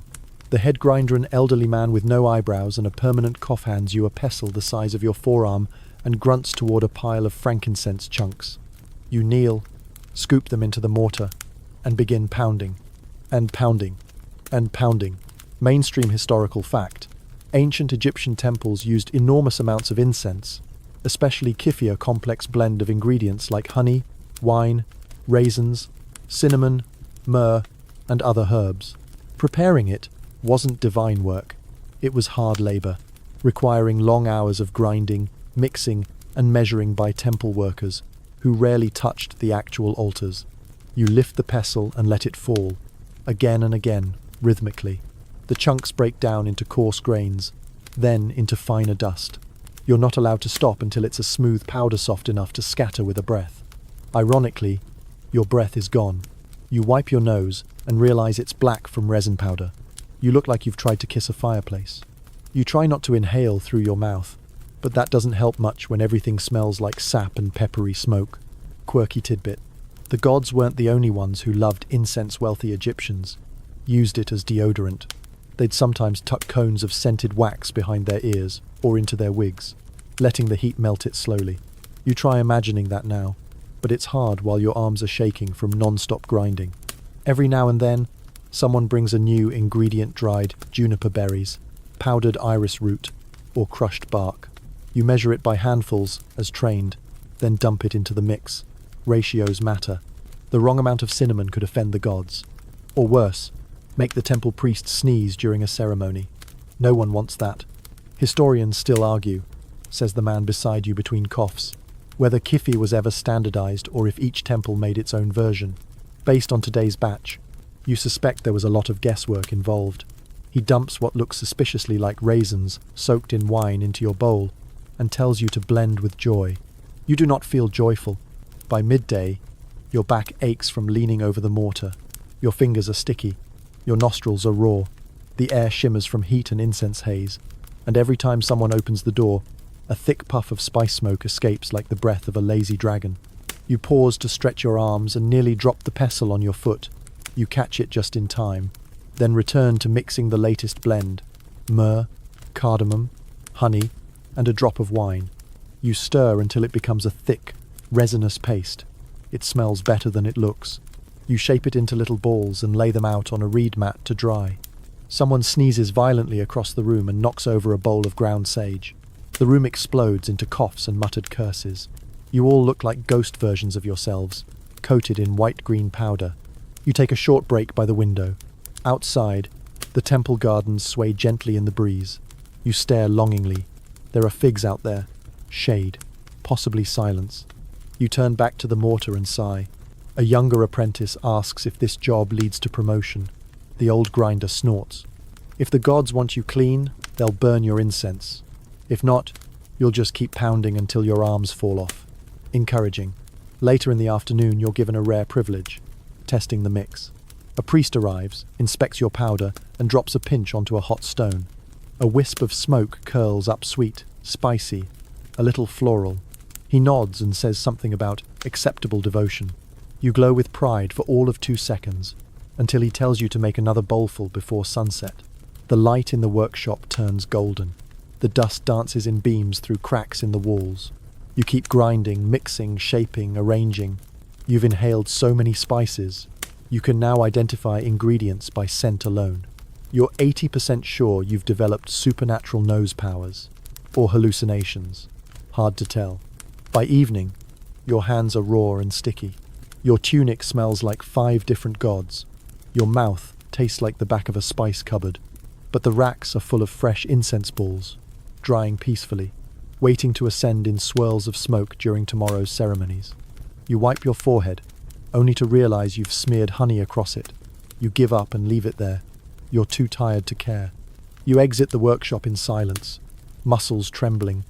The head grinder, an elderly man with no eyebrows and a permanent cough, hands you a pestle the size of your forearm and grunts toward a pile of frankincense chunks. You kneel, scoop them into the mortar, and begin pounding, and pounding, and pounding. Mainstream historical fact. Ancient Egyptian temples used enormous amounts of incense, especially kyphi, a complex blend of ingredients like honey, wine, raisins, cinnamon, myrrh, and other herbs. Preparing it wasn't divine work. It was hard labor, requiring long hours of grinding, mixing, and measuring by temple workers, who rarely touched the actual altars. You lift the pestle and let it fall, again and again, rhythmically. The chunks break down into coarse grains, then into finer dust. You're not allowed to stop until it's a smooth powder soft enough to scatter with a breath. Ironically, your breath is gone. You wipe your nose and realize it's black from resin powder. You look like you've tried to kiss a fireplace. You try not to inhale through your mouth, but that doesn't help much when everything smells like sap and peppery smoke. Quirky tidbit. The gods weren't the only ones who loved incense. Wealthy Egyptians used it as deodorant. They'd sometimes tuck cones of scented wax behind their ears or into their wigs, letting the heat melt it slowly. You try imagining that now, but it's hard while your arms are shaking from non-stop grinding. Every now and then, Someone brings a new ingredient: dried juniper berries, powdered iris root, or crushed bark. You measure it by handfuls, as trained, then dump it into the mix. Ratios matter. The wrong amount of cinnamon could offend the gods. Or worse, make the temple priest sneeze during a ceremony. No one wants that. Historians still argue, says the man beside you between coughs, whether kifi was ever standardized or if each temple made its own version. Based on today's batch, you suspect there was a lot of guesswork involved. He dumps what looks suspiciously like raisins soaked in wine into your bowl and tells you to blend with joy. You do not feel joyful. By midday, your back aches from leaning over the mortar. Your fingers are sticky. Your nostrils are raw. The air shimmers from heat and incense haze. And every time someone opens the door, a thick puff of spice smoke escapes like the breath of a lazy dragon. You pause to stretch your arms and nearly drop the pestle on your foot. You catch it just in time, then return to mixing the latest blend: myrrh, cardamom, honey, and a drop of wine. You stir until it becomes a thick, resinous paste. It smells better than it looks. You shape it into little balls and lay them out on a reed mat to dry. Someone sneezes violently across the room and knocks over a bowl of ground sage. The room explodes into coughs and muttered curses. You all look like ghost versions of yourselves, coated in white-green powder. You take a short break by the window. Outside, the temple gardens sway gently in the breeze. You stare longingly. There are figs out there, shade, possibly silence. You turn back to the mortar and sigh. A younger apprentice asks if this job leads to promotion. The old grinder snorts. If the gods want you clean, they'll burn your incense. If not, you'll just keep pounding until your arms fall off. Encouraging. Later in the afternoon, you're given a rare privilege: testing the mix. A priest arrives, inspects your powder, and drops a pinch onto a hot stone. A wisp of smoke curls up, sweet, spicy, a little floral. He nods and says something about acceptable devotion. You glow with pride for all of 2 seconds, until he tells you to make another bowlful before sunset. The light in the workshop turns golden. The dust dances in beams through cracks in the walls. You keep grinding, mixing, shaping, arranging. You've inhaled so many spices, you can now identify ingredients by scent alone. You're 80% sure you've developed supernatural nose powers, or hallucinations. Hard to tell. By evening, your hands are raw and sticky. Your tunic smells like 5 different gods. Your mouth tastes like the back of a spice cupboard. But the racks are full of fresh incense balls, drying peacefully, waiting to ascend in swirls of smoke during tomorrow's ceremonies. You wipe your forehead, only to realize you've smeared honey across it. You give up and leave it there. You're too tired to care. You exit the workshop in silence, muscles trembling,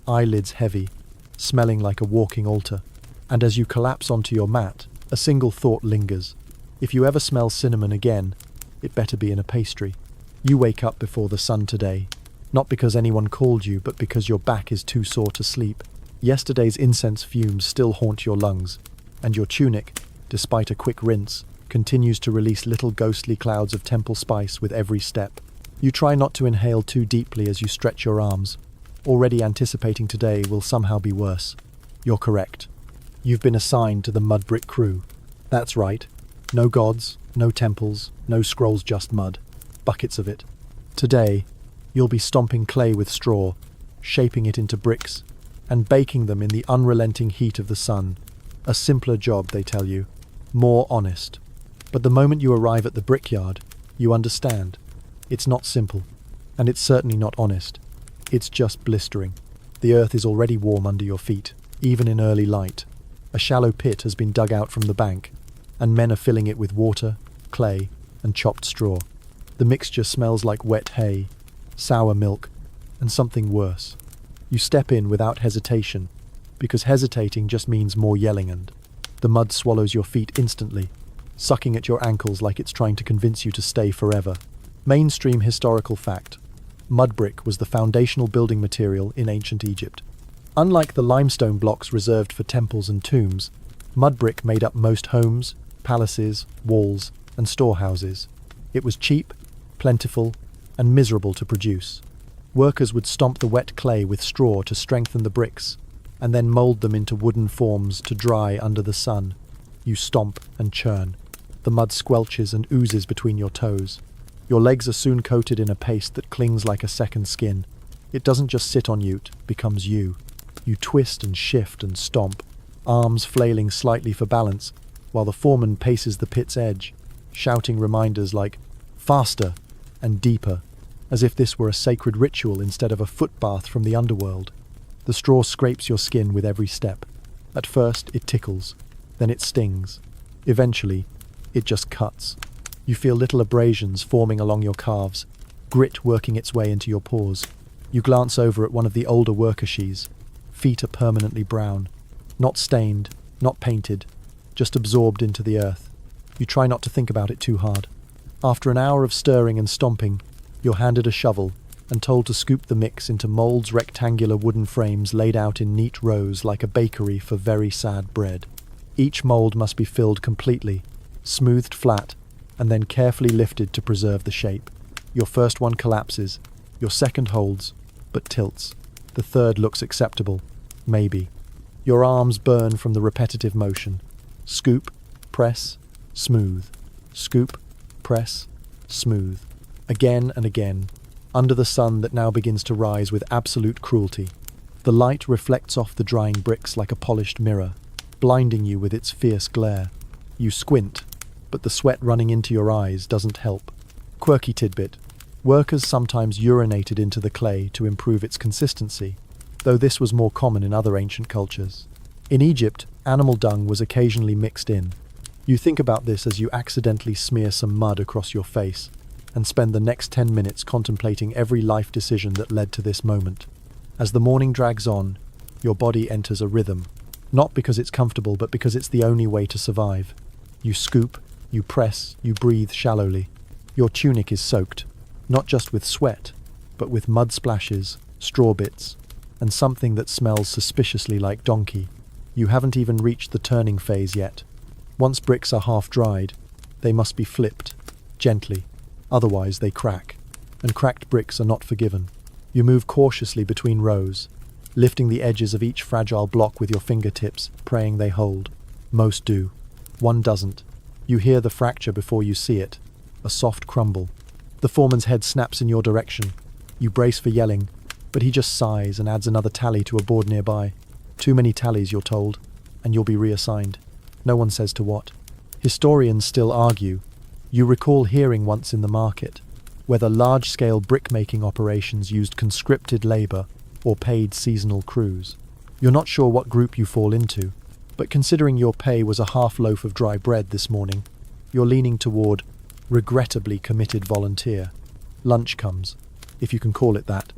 eyelids heavy, smelling like a walking altar. And as you collapse onto your mat, a single thought lingers. If you ever smell cinnamon again, it better be in a pastry. You wake up before the sun today, not because anyone called you, but because your back is too sore to sleep. Yesterday's incense fumes still haunt your lungs, and your tunic, despite a quick rinse, continues to release little ghostly clouds of temple spice with every step. You try not to inhale too deeply as you stretch your arms, already anticipating today will somehow be worse. You're correct. You've been assigned to the mud brick crew. That's right. No gods, no temples, no scrolls, just mud. Buckets of it. Today, you'll be stomping clay with straw, shaping it into bricks, and baking them in the unrelenting heat of the sun. A simpler job, they tell you. More honest. But the moment you arrive at the brickyard, you understand. It's not simple, and it's certainly not honest. It's just blistering. The earth is already warm under your feet, even in early light. A shallow pit has been dug out from the bank, and men are filling it with water, clay, and chopped straw. The mixture smells like wet hay, sour milk, and something worse. You step in without hesitation, because hesitating just means more yelling, and the mud swallows your feet instantly, sucking at your ankles like it's trying to convince you to stay forever. Mainstream historical fact: mud brick was the foundational building material in ancient Egypt. Unlike the limestone blocks reserved for temples and tombs, mud brick made up most homes, palaces, walls, and storehouses. It was cheap, plentiful, and miserable to produce. Workers would stomp the wet clay with straw to strengthen the bricks, and then mold them into wooden forms to dry under the sun. You stomp and churn. The mud squelches and oozes between your toes. Your legs are soon coated in a paste that clings like a second skin. It doesn't just sit on you, it becomes you. You twist and shift and stomp, arms flailing slightly for balance, while the foreman paces the pit's edge, shouting reminders like, "Faster!" and "Deeper," as if this were a sacred ritual instead of a footbath from the underworld. The straw scrapes your skin with every step. At first, it tickles, then it stings. Eventually, it just cuts. You feel little abrasions forming along your calves, grit working its way into your paws. You glance over at one of the older worker she's. Feet are permanently brown. Not stained, not painted, just absorbed into the earth. You try not to think about it too hard. After an hour of stirring and stomping, you're handed a shovel and told to scoop the mix into molds rectangular wooden frames laid out in neat rows like a bakery for very sad bread. Each mold must be filled completely, smoothed flat, and then carefully lifted to preserve the shape. Your first one collapses, your second holds, but tilts. The third looks acceptable, maybe. Your arms burn from the repetitive motion. Scoop, press, smooth. Scoop, press, smooth. Again and again, under the sun that now begins to rise with absolute cruelty. The light reflects off the drying bricks like a polished mirror, blinding you with its fierce glare. You squint, but the sweat running into your eyes doesn't help. Quirky tidbit. Workers sometimes urinated into the clay to improve its consistency, though this was more common in other ancient cultures. In Egypt, animal dung was occasionally mixed in. You think about this as you accidentally smear some mud across your face and spend the next 10 minutes contemplating every life decision that led to this moment. As the morning drags on, your body enters a rhythm, not because it's comfortable but because it's the only way to survive. You scoop, you press, you breathe shallowly. Your tunic is soaked, not just with sweat, but with mud splashes, straw bits, and something that smells suspiciously like donkey. You haven't even reached the turning phase yet. Once bricks are half dried, they must be flipped, gently, otherwise they crack, and cracked bricks are not forgiven. You move cautiously between rows, lifting the edges of each fragile block with your fingertips, praying they hold. Most do. One doesn't. You hear the fracture before you see it, a soft crumble. The foreman's head snaps in your direction. You brace for yelling, but he just sighs and adds another tally to a board nearby. Too many tallies, you're told, and you'll be reassigned. No one says to what. Historians still argue. You recall hearing once in the market whether large-scale brick-making operations used conscripted labour or paid seasonal crews. You're not sure what group you fall into, but considering your pay was a half loaf of dry bread this morning, you're leaning toward regrettably committed volunteer. Lunch comes, if you can call it that.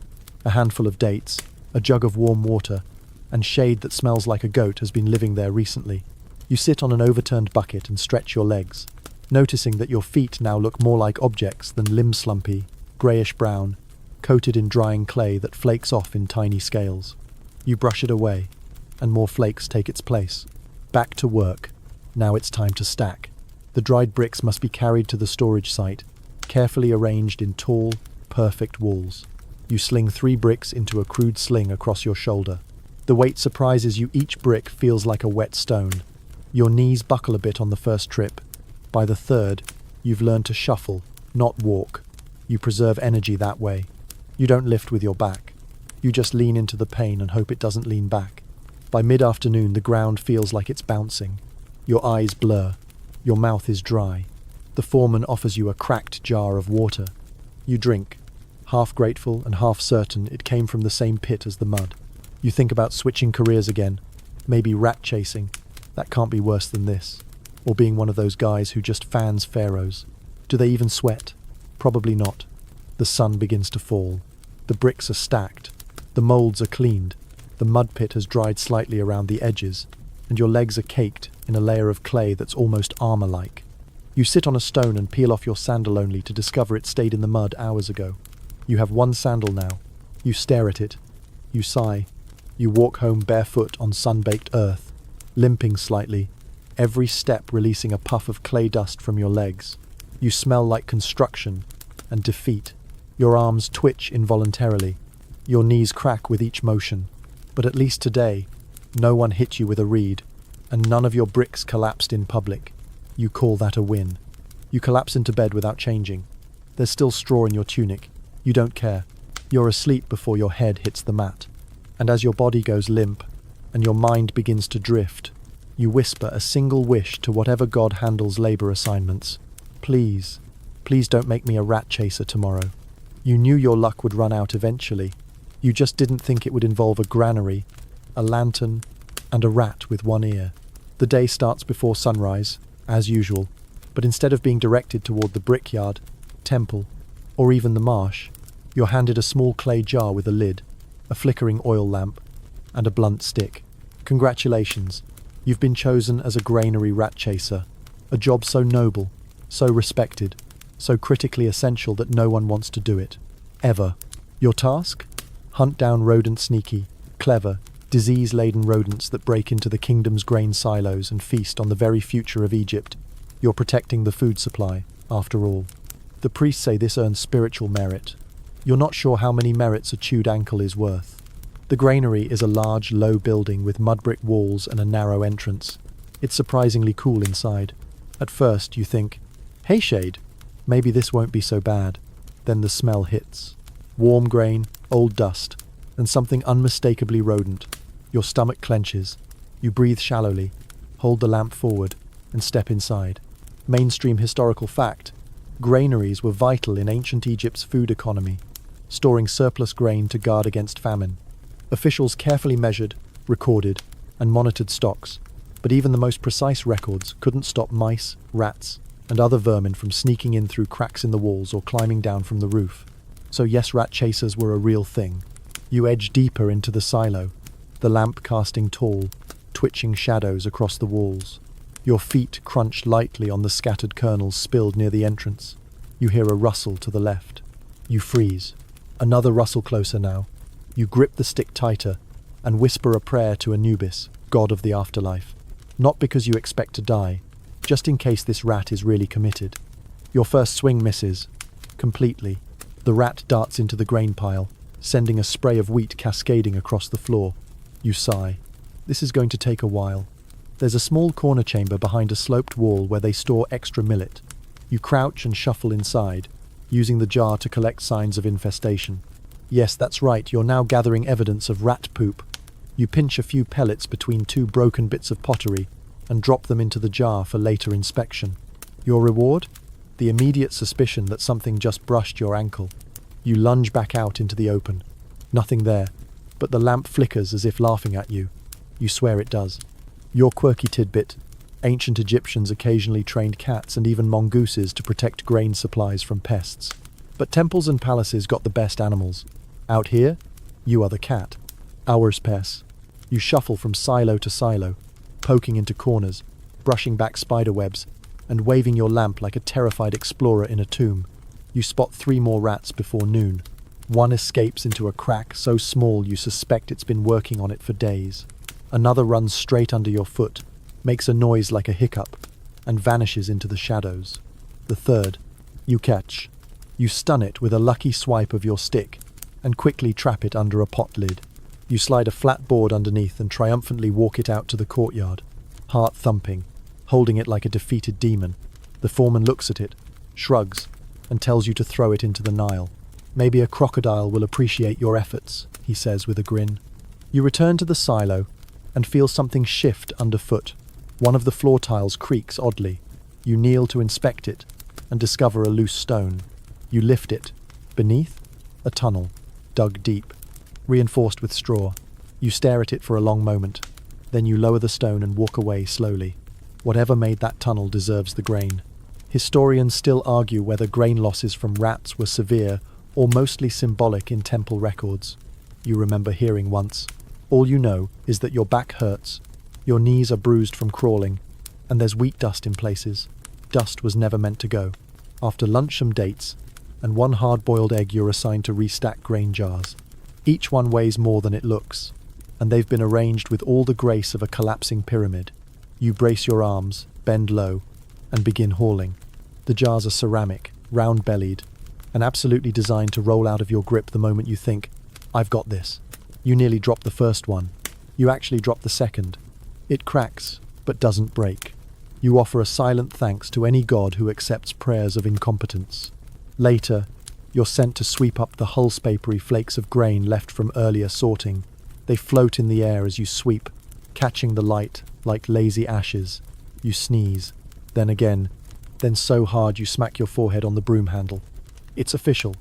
A handful of dates, a jug of warm water, and shade that smells like a goat has been living there recently. You sit on an overturned bucket and stretch your legs, noticing that your feet now look more like objects than limb-slumpy, greyish-brown, coated in drying clay that flakes off in tiny scales. You brush it away, and more flakes take its place. Back to work. Now it's time to stack. The dried bricks must be carried to the storage site, carefully arranged in tall, perfect walls. You sling 3 bricks into a crude sling across your shoulder. The weight surprises you. Each brick feels like a wet stone. Your knees buckle a bit on the first trip. By the third, you've learned to shuffle, not walk. You preserve energy that way. You don't lift with your back. You just lean into the pain and hope it doesn't lean back. By mid-afternoon, the ground feels like it's bouncing. Your eyes blur. Your mouth is dry. The foreman offers you a cracked jar of water. You drink, half grateful and half certain it came from the same pit as the mud. You think about switching careers again, maybe rat chasing. That can't be worse than this. Or being one of those guys who just fans pharaohs. Do they even sweat? Probably not. The sun begins to fall. The bricks are stacked. The molds are cleaned. The mud pit has dried slightly around the edges, and your legs are caked in a layer of clay that's almost armor-like. You sit on a stone and peel off your sandal only to discover it stayed in the mud hours ago. You have one sandal now. You stare at it. You sigh. You walk home barefoot on sun-baked earth, limping slightly, every step releasing a puff of clay dust from your legs. You smell like construction and defeat. Your arms twitch involuntarily. Your knees crack with each motion. But at least today, no one hit you with a reed, and none of your bricks collapsed in public. You call that a win. You collapse into bed without changing. There's still straw in your tunic. You don't care. You're asleep before your head hits the mat. And as your body goes limp, and your mind begins to drift, you whisper a single wish to whatever god handles labor assignments. Please, please don't make me a rat chaser tomorrow. You knew your luck would run out eventually. You just didn't think it would involve a granary, a lantern, and a rat with one ear. The day starts before sunrise, as usual, but instead of being directed toward the brickyard, temple, or even the marsh, you're handed a small clay jar with a lid, a flickering oil lamp, and a blunt stick. Congratulations, you've been chosen as a granary rat chaser, a job so noble, so respected, so critically essential that no one wants to do it. Ever. Your task? Hunt down rodent sneaky, clever, disease-laden rodents that break into the kingdom's grain silos and feast on the very future of Egypt. You're protecting the food supply, after all. The priests say this earns spiritual merit. You're not sure how many merits a chewed ankle is worth. The granary is a large, low building with mud brick walls and a narrow entrance. It's surprisingly cool inside. At first, you think, "Hey, Shade, maybe this won't be so bad." Then the smell hits. Warm grain, old dust, and something unmistakably rodent. Your stomach clenches. You breathe shallowly, hold the lamp forward, and step inside. Mainstream historical fact: granaries were vital in ancient Egypt's food economy, storing surplus grain to guard against famine. Officials carefully measured, recorded, and monitored stocks, but even the most precise records couldn't stop mice, rats, and other vermin from sneaking in through cracks in the walls or climbing down from the roof. So yes, rat chasers were a real thing. You edge deeper into the silo, the lamp casting tall, twitching shadows across the walls. Your feet crunch lightly on the scattered kernels spilled near the entrance. You hear a rustle to the left. You freeze. Another rustle closer now. You grip the stick tighter and whisper a prayer to Anubis, god of the afterlife. Not because you expect to die, just in case this rat is really committed. Your first swing misses. Completely. The rat darts into the grain pile, sending a spray of wheat cascading across the floor. You sigh. This is going to take a while. There's a small corner chamber behind a sloped wall where they store extra millet. You crouch and shuffle inside, using the jar to collect signs of infestation. Yes, that's right, you're now gathering evidence of rat poop. You pinch a few pellets between two broken bits of pottery and drop them into the jar for later inspection. Your reward? The immediate suspicion that something just brushed your ankle. You lunge back out into the open. Nothing there, but the lamp flickers as if laughing at you. You swear it does. Your quirky tidbit: ancient Egyptians occasionally trained cats and even mongooses to protect grain supplies from pests. But temples and palaces got the best animals. Out here, you are the cat. Hours pass. You shuffle from silo to silo, poking into corners, brushing back spider webs, and waving your lamp like a terrified explorer in a tomb. You spot 3 more rats before noon. One escapes into a crack so small you suspect it's been working on it for days. Another runs straight under your foot, makes a noise like a hiccup, and vanishes into the shadows. The third, you catch. You stun it with a lucky swipe of your stick, and quickly trap it under a pot lid. You slide a flat board underneath and triumphantly walk it out to the courtyard, heart thumping, holding it like a defeated demon. The foreman looks at it, shrugs, and tells you to throw it into the Nile. "Maybe a crocodile will appreciate your efforts," he says with a grin. You return to the silo and feel something shift underfoot. One of the floor tiles creaks oddly. You kneel to inspect it and discover a loose stone. You lift it. Beneath, a tunnel, dug deep, reinforced with straw. You stare at it for a long moment. Then you lower the stone and walk away slowly. Whatever made that tunnel deserves the grain. Historians still argue whether grain losses from rats were severe or mostly symbolic in temple records. You remember hearing once. All you know is that your back hurts, your knees are bruised from crawling, and there's wheat dust in places. Dust was never meant to go. After lunch, some dates, and 1 hard-boiled egg, you're assigned to restack grain jars. Each one weighs more than it looks, and they've been arranged with all the grace of a collapsing pyramid. You brace your arms, bend low, and begin hauling. The jars are ceramic, round-bellied, and absolutely designed to roll out of your grip the moment you think, "I've got this." You nearly drop the first one. You actually drop the second. It cracks, but doesn't break. You offer a silent thanks to any god who accepts prayers of incompetence. Later, you're sent to sweep up the hull-papery flakes of grain left from earlier sorting. They float in the air as you sweep, catching the light like lazy ashes. You sneeze, then again, then so hard you smack your forehead on the broom handle. It's official.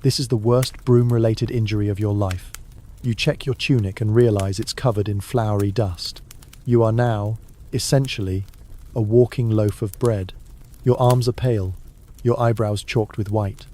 This is the worst broom-related injury of your life. You check your tunic and realize it's covered in floury dust. You are now, essentially, a walking loaf of bread. Your arms are pale, your eyebrows chalked with white,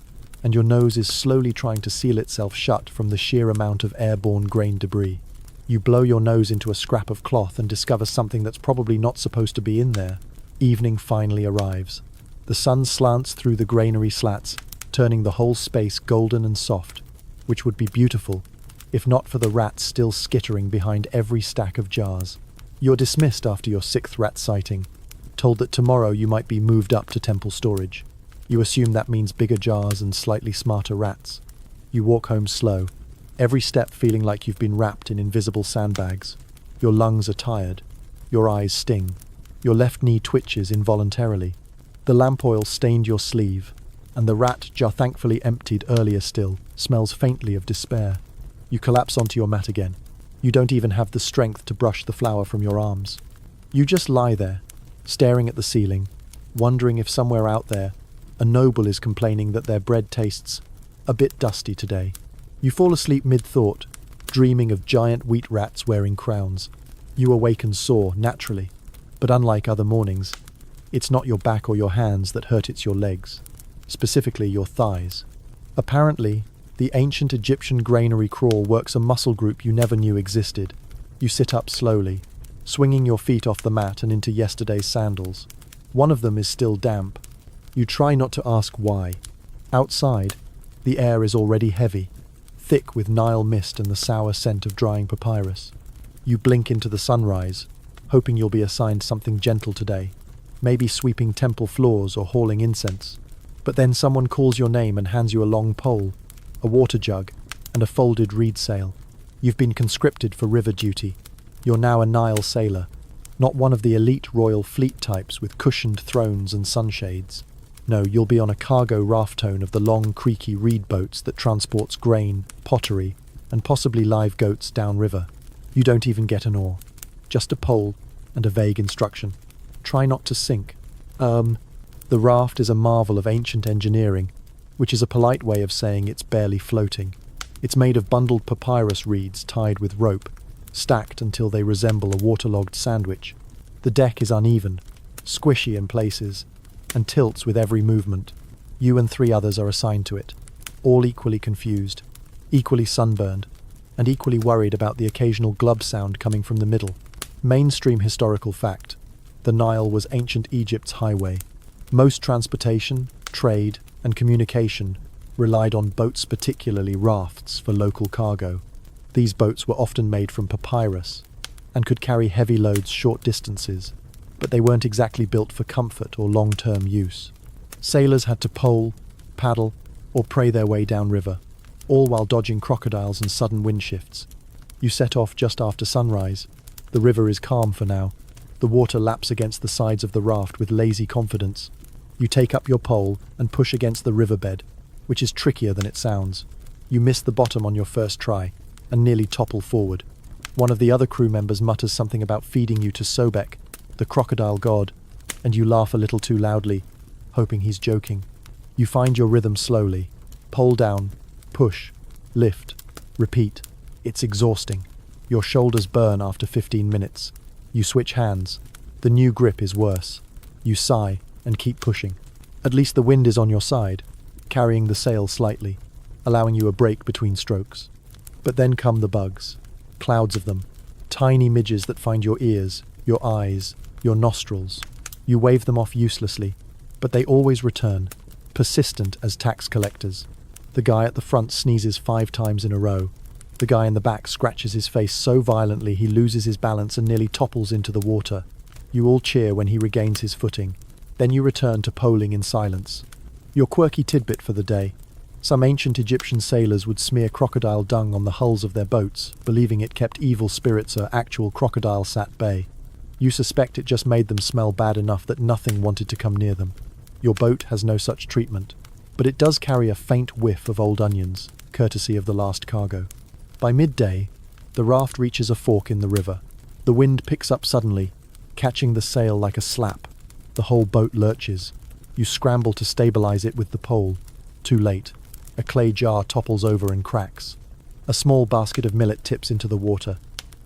and your nose is slowly trying to seal itself shut from the sheer amount of airborne grain debris. You blow your nose into a scrap of cloth and discover something that's probably not supposed to be in there. Evening finally arrives. The sun slants through the granary slats, turning the whole space golden and soft, which would be beautiful, if not for the rats still skittering behind every stack of jars. You're dismissed after your 6th rat sighting, told that tomorrow you might be moved up to temple storage. You assume that means bigger jars and slightly smarter rats. You walk home slow, every step feeling like you've been wrapped in invisible sandbags. Your lungs are tired. Your eyes sting. Your left knee twitches involuntarily. The lamp oil stained your sleeve, and the rat jar, thankfully emptied earlier still, smells faintly of despair. You collapse onto your mat again. You don't even have the strength to brush the flour from your arms. You just lie there, staring at the ceiling, wondering if somewhere out there, a noble is complaining that their bread tastes a bit dusty today. You fall asleep mid-thought, dreaming of giant wheat rats wearing crowns. You awaken sore, naturally, but unlike other mornings, it's not your back or your hands that hurt, it's your legs, specifically your thighs. Apparently, the ancient Egyptian granary crawl works a muscle group you never knew existed. You sit up slowly, swinging your feet off the mat and into yesterday's sandals. One of them is still damp. You try not to ask why. Outside, the air is already heavy, thick with Nile mist and the sour scent of drying papyrus. You blink into the sunrise, hoping you'll be assigned something gentle today, maybe sweeping temple floors or hauling incense. But then someone calls your name and hands you a long pole, a water jug, and a folded reed sail. You've been conscripted for river duty. You're now a Nile sailor, not one of the elite royal fleet types with cushioned thrones and sunshades. No, you'll be on a cargo raftone of the long, creaky reed boats that transports grain, pottery, and possibly live goats downriver. You don't even get an oar, just a pole and a vague instruction. Try not to sink. The raft is a marvel of ancient engineering, which is a polite way of saying it's barely floating. It's made of bundled papyrus reeds tied with rope, stacked until they resemble a waterlogged sandwich. The deck is uneven, squishy in places, and tilts with every movement. You and 3 others are assigned to it, all equally confused, equally sunburned, and equally worried about the occasional glub sound coming from the middle. Mainstream historical fact: the Nile was ancient Egypt's highway. Most transportation, trade, and communication relied on boats, particularly rafts, for local cargo. These boats were often made from papyrus and could carry heavy loads short distances, but they weren't exactly built for comfort or long-term use. Sailors had to pole, paddle, or pray their way downriver, all while dodging crocodiles and sudden wind shifts. You set off just after sunrise. The river is calm for now. The water laps against the sides of the raft with lazy confidence. You take up your pole and push against the riverbed, which is trickier than it sounds. You miss the bottom on your first try and nearly topple forward. One of the other crew members mutters something about feeding you to Sobek, the crocodile god, and you laugh a little too loudly, hoping he's joking. You find your rhythm slowly. Pole down, push, lift, repeat. It's exhausting. Your shoulders burn after 15 minutes. You switch hands. The new grip is worse. You sigh and keep pushing. At least the wind is on your side, carrying the sail slightly, allowing you a break between strokes. But then come the bugs. Clouds of them. Tiny midges that find your ears, your eyes, your nostrils. You wave them off uselessly, but they always return, persistent as tax collectors. The guy at the front sneezes 5 times in a row. The guy in the back scratches his face so violently he loses his balance and nearly topples into the water. You all cheer when he regains his footing. Then you return to poling in silence. Your quirky tidbit for the day: some ancient Egyptian sailors would smear crocodile dung on the hulls of their boats, believing it kept evil spirits or actual crocodiles at bay. You suspect it just made them smell bad enough that nothing wanted to come near them. Your boat has no such treatment, but it does carry a faint whiff of old onions, courtesy of the last cargo. By midday, the raft reaches a fork in the river. The wind picks up suddenly, catching the sail like a slap. The whole boat lurches. You scramble to stabilize it with the pole. Too late. A clay jar topples over and cracks. A small basket of millet tips into the water.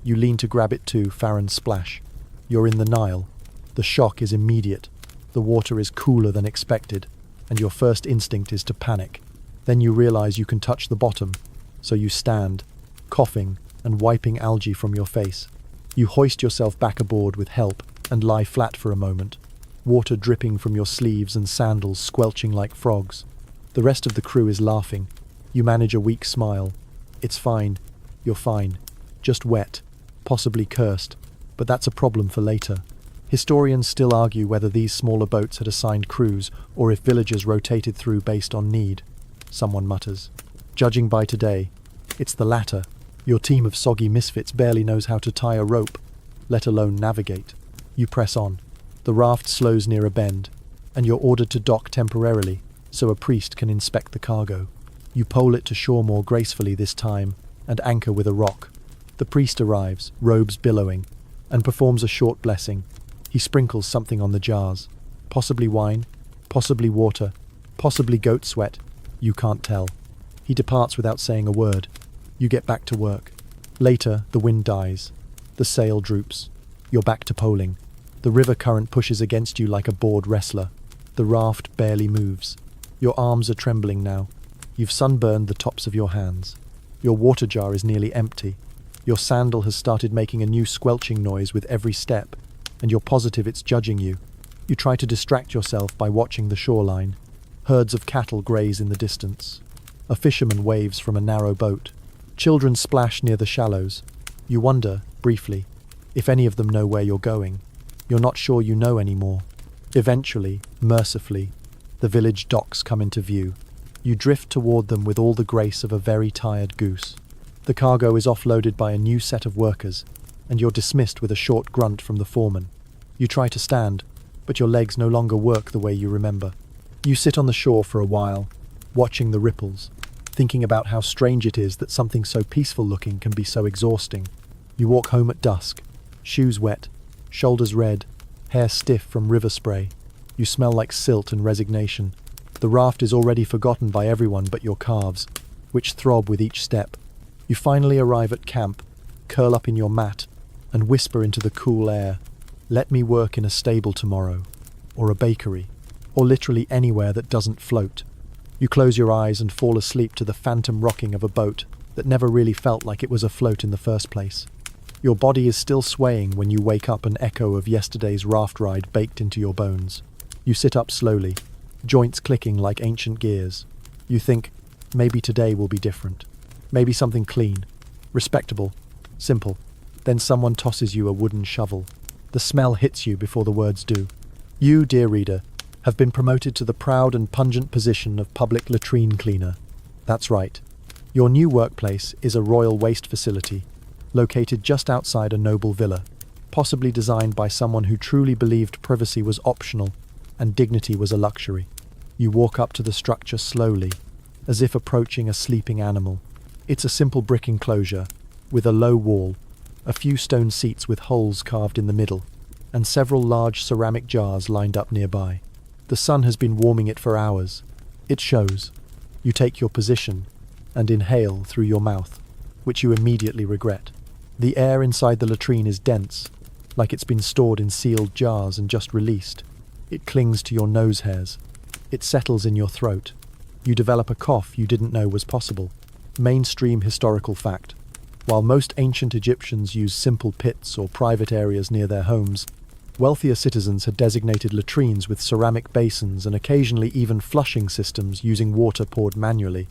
You lean to grab it too, Farron splash. You're in the Nile. The shock is immediate. The water is cooler than expected, and your first instinct is to panic. Then you realize you can touch the bottom, so you stand, coughing and wiping algae from your face. You hoist yourself back aboard with help and lie flat for a moment, water dripping from your sleeves and sandals squelching like frogs. The rest of the crew is laughing. You manage a weak smile. It's fine. You're fine. Just wet. Possibly cursed. But that's a problem for later. Historians still argue whether these smaller boats had assigned crews or if villagers rotated through based on need. Someone mutters. Judging by today, it's the latter. Your team of soggy misfits barely knows how to tie a rope, let alone navigate. You press on. The raft slows near a bend, and you're ordered to dock temporarily so a priest can inspect the cargo. You pole it to shore more gracefully this time and anchor with a rock. The priest arrives, robes billowing, and performs a short blessing. He sprinkles something on the jars. Possibly wine, possibly water, possibly goat sweat. You can't tell. He departs without saying a word. You get back to work. Later, the wind dies. The sail droops. You're back to poling. The river current pushes against you like a bored wrestler. The raft barely moves. Your arms are trembling now. You've sunburned the tops of your hands. Your water jar is nearly empty. Your sandal has started making a new squelching noise with every step, and you're positive it's judging you. You try to distract yourself by watching the shoreline. Herds of cattle graze in the distance. A fisherman waves from a narrow boat. Children splash near the shallows. You wonder, briefly, if any of them know where you're going. You're not sure you know anymore. Eventually, mercifully, the village docks come into view. You drift toward them with all the grace of a very tired goose. The cargo is offloaded by a new set of workers, and you're dismissed with a short grunt from the foreman. You try to stand, but your legs no longer work the way you remember. You sit on the shore for a while, watching the ripples, thinking about how strange it is that something so peaceful-looking can be so exhausting. You walk home at dusk, shoes wet, shoulders red, hair stiff from river spray. You smell like silt and resignation. The raft is already forgotten by everyone but your calves, which throb with each step. You finally arrive at camp, curl up in your mat, and whisper into the cool air, "Let me work in a stable tomorrow, or a bakery, or literally anywhere that doesn't float." You close your eyes and fall asleep to the phantom rocking of a boat that never really felt like it was afloat in the first place. Your body is still swaying when you wake up, an echo of yesterday's raft ride baked into your bones. You sit up slowly, joints clicking like ancient gears. You think, maybe today will be different. Maybe something clean, respectable, simple. Then someone tosses you a wooden shovel. The smell hits you before the words do. You, dear reader, have been promoted to the proud and pungent position of public latrine cleaner. That's right. Your new workplace is a royal waste facility, located just outside a noble villa, possibly designed by someone who truly believed privacy was optional and dignity was a luxury. You walk up to the structure slowly, as if approaching a sleeping animal. It's a simple brick enclosure, with a low wall, a few stone seats with holes carved in the middle, and several large ceramic jars lined up nearby. The sun has been warming it for hours. It shows. You take your position and inhale through your mouth, which you immediately regret. The air inside the latrine is dense, like it's been stored in sealed jars and just released. It clings to your nose hairs. It settles in your throat. You develop a cough you didn't know was possible. Mainstream historical fact. While most ancient Egyptians used simple pits or private areas near their homes, wealthier citizens had designated latrines with ceramic basins and occasionally even flushing systems using water poured manually,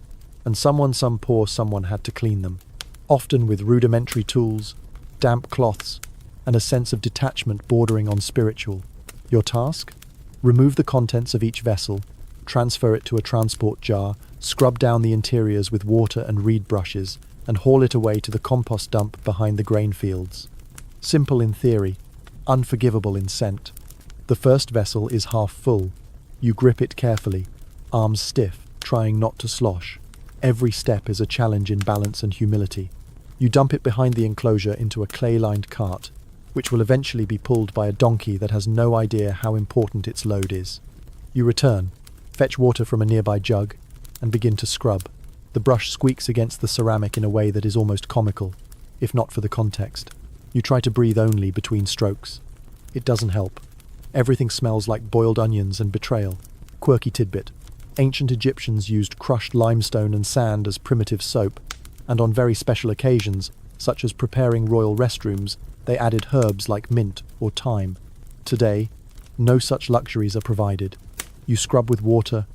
and some poor someone had to clean them, often with rudimentary tools, damp cloths, and a sense of detachment bordering on spiritual. Your task? Remove the contents of each vessel, transfer it to a transport jar, scrub down the interiors with water and reed brushes, and haul it away to the compost dump behind the grain fields. Simple in theory, unforgivable in scent. The first vessel is half full. You grip it carefully, arms stiff, trying not to slosh. Every step is a challenge in balance and humility. You dump it behind the enclosure into a clay-lined cart, which will eventually be pulled by a donkey that has no idea how important its load is. You return, fetch water from a nearby jug, and begin to scrub. The brush squeaks against the ceramic in a way that is almost comical, if not for the context. You try to breathe only between strokes. It doesn't help. Everything smells like boiled onions and betrayal. Quirky tidbit. Ancient Egyptians used crushed limestone and sand as primitive soap, and on very special occasions, such as preparing royal restrooms, they added herbs like mint or thyme. Today, no such luxuries are provided. You scrub with water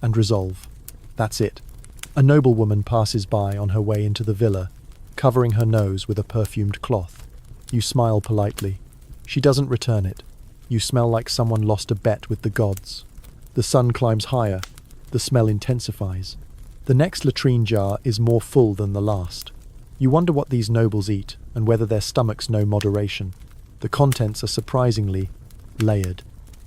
and resolve. That's it. A noblewoman passes by on her way into the villa, covering her nose with a perfumed cloth. You smile politely. She doesn't return it. You smell like someone lost a bet with the gods. The sun climbs higher. The smell intensifies. The next latrine jar is more full than the last. You wonder what these nobles eat and whether their stomachs know moderation. The contents are surprisingly layered.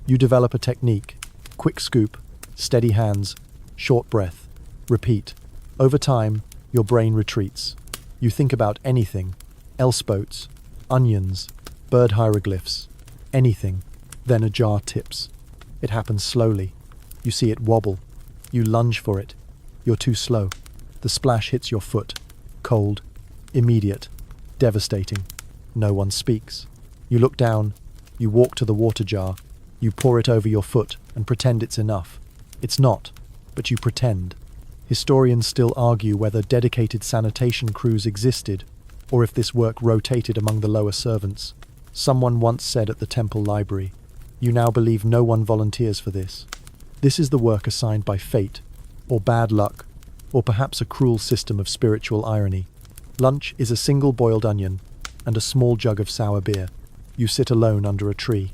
You develop a technique. Quick scoop, steady hands, short breath. Repeat. Over time, your brain retreats. You think about anything. Elspoats, onions, bird hieroglyphs, anything. Then a jar tips. It happens slowly. You see it wobble. You lunge for it. You're too slow. The splash hits your foot. Cold. Immediate. Devastating. No one speaks. You look down. You walk to the water jar. You pour it over your foot and pretend it's enough. It's not, but you pretend. Historians still argue whether dedicated sanitation crews existed, or if this work rotated among the lower servants. Someone once said at the temple library, "You now believe no one volunteers for this." This is the work assigned by fate, or bad luck, or perhaps a cruel system of spiritual irony. Lunch is a single boiled onion and a small jug of sour beer. You sit alone under a tree.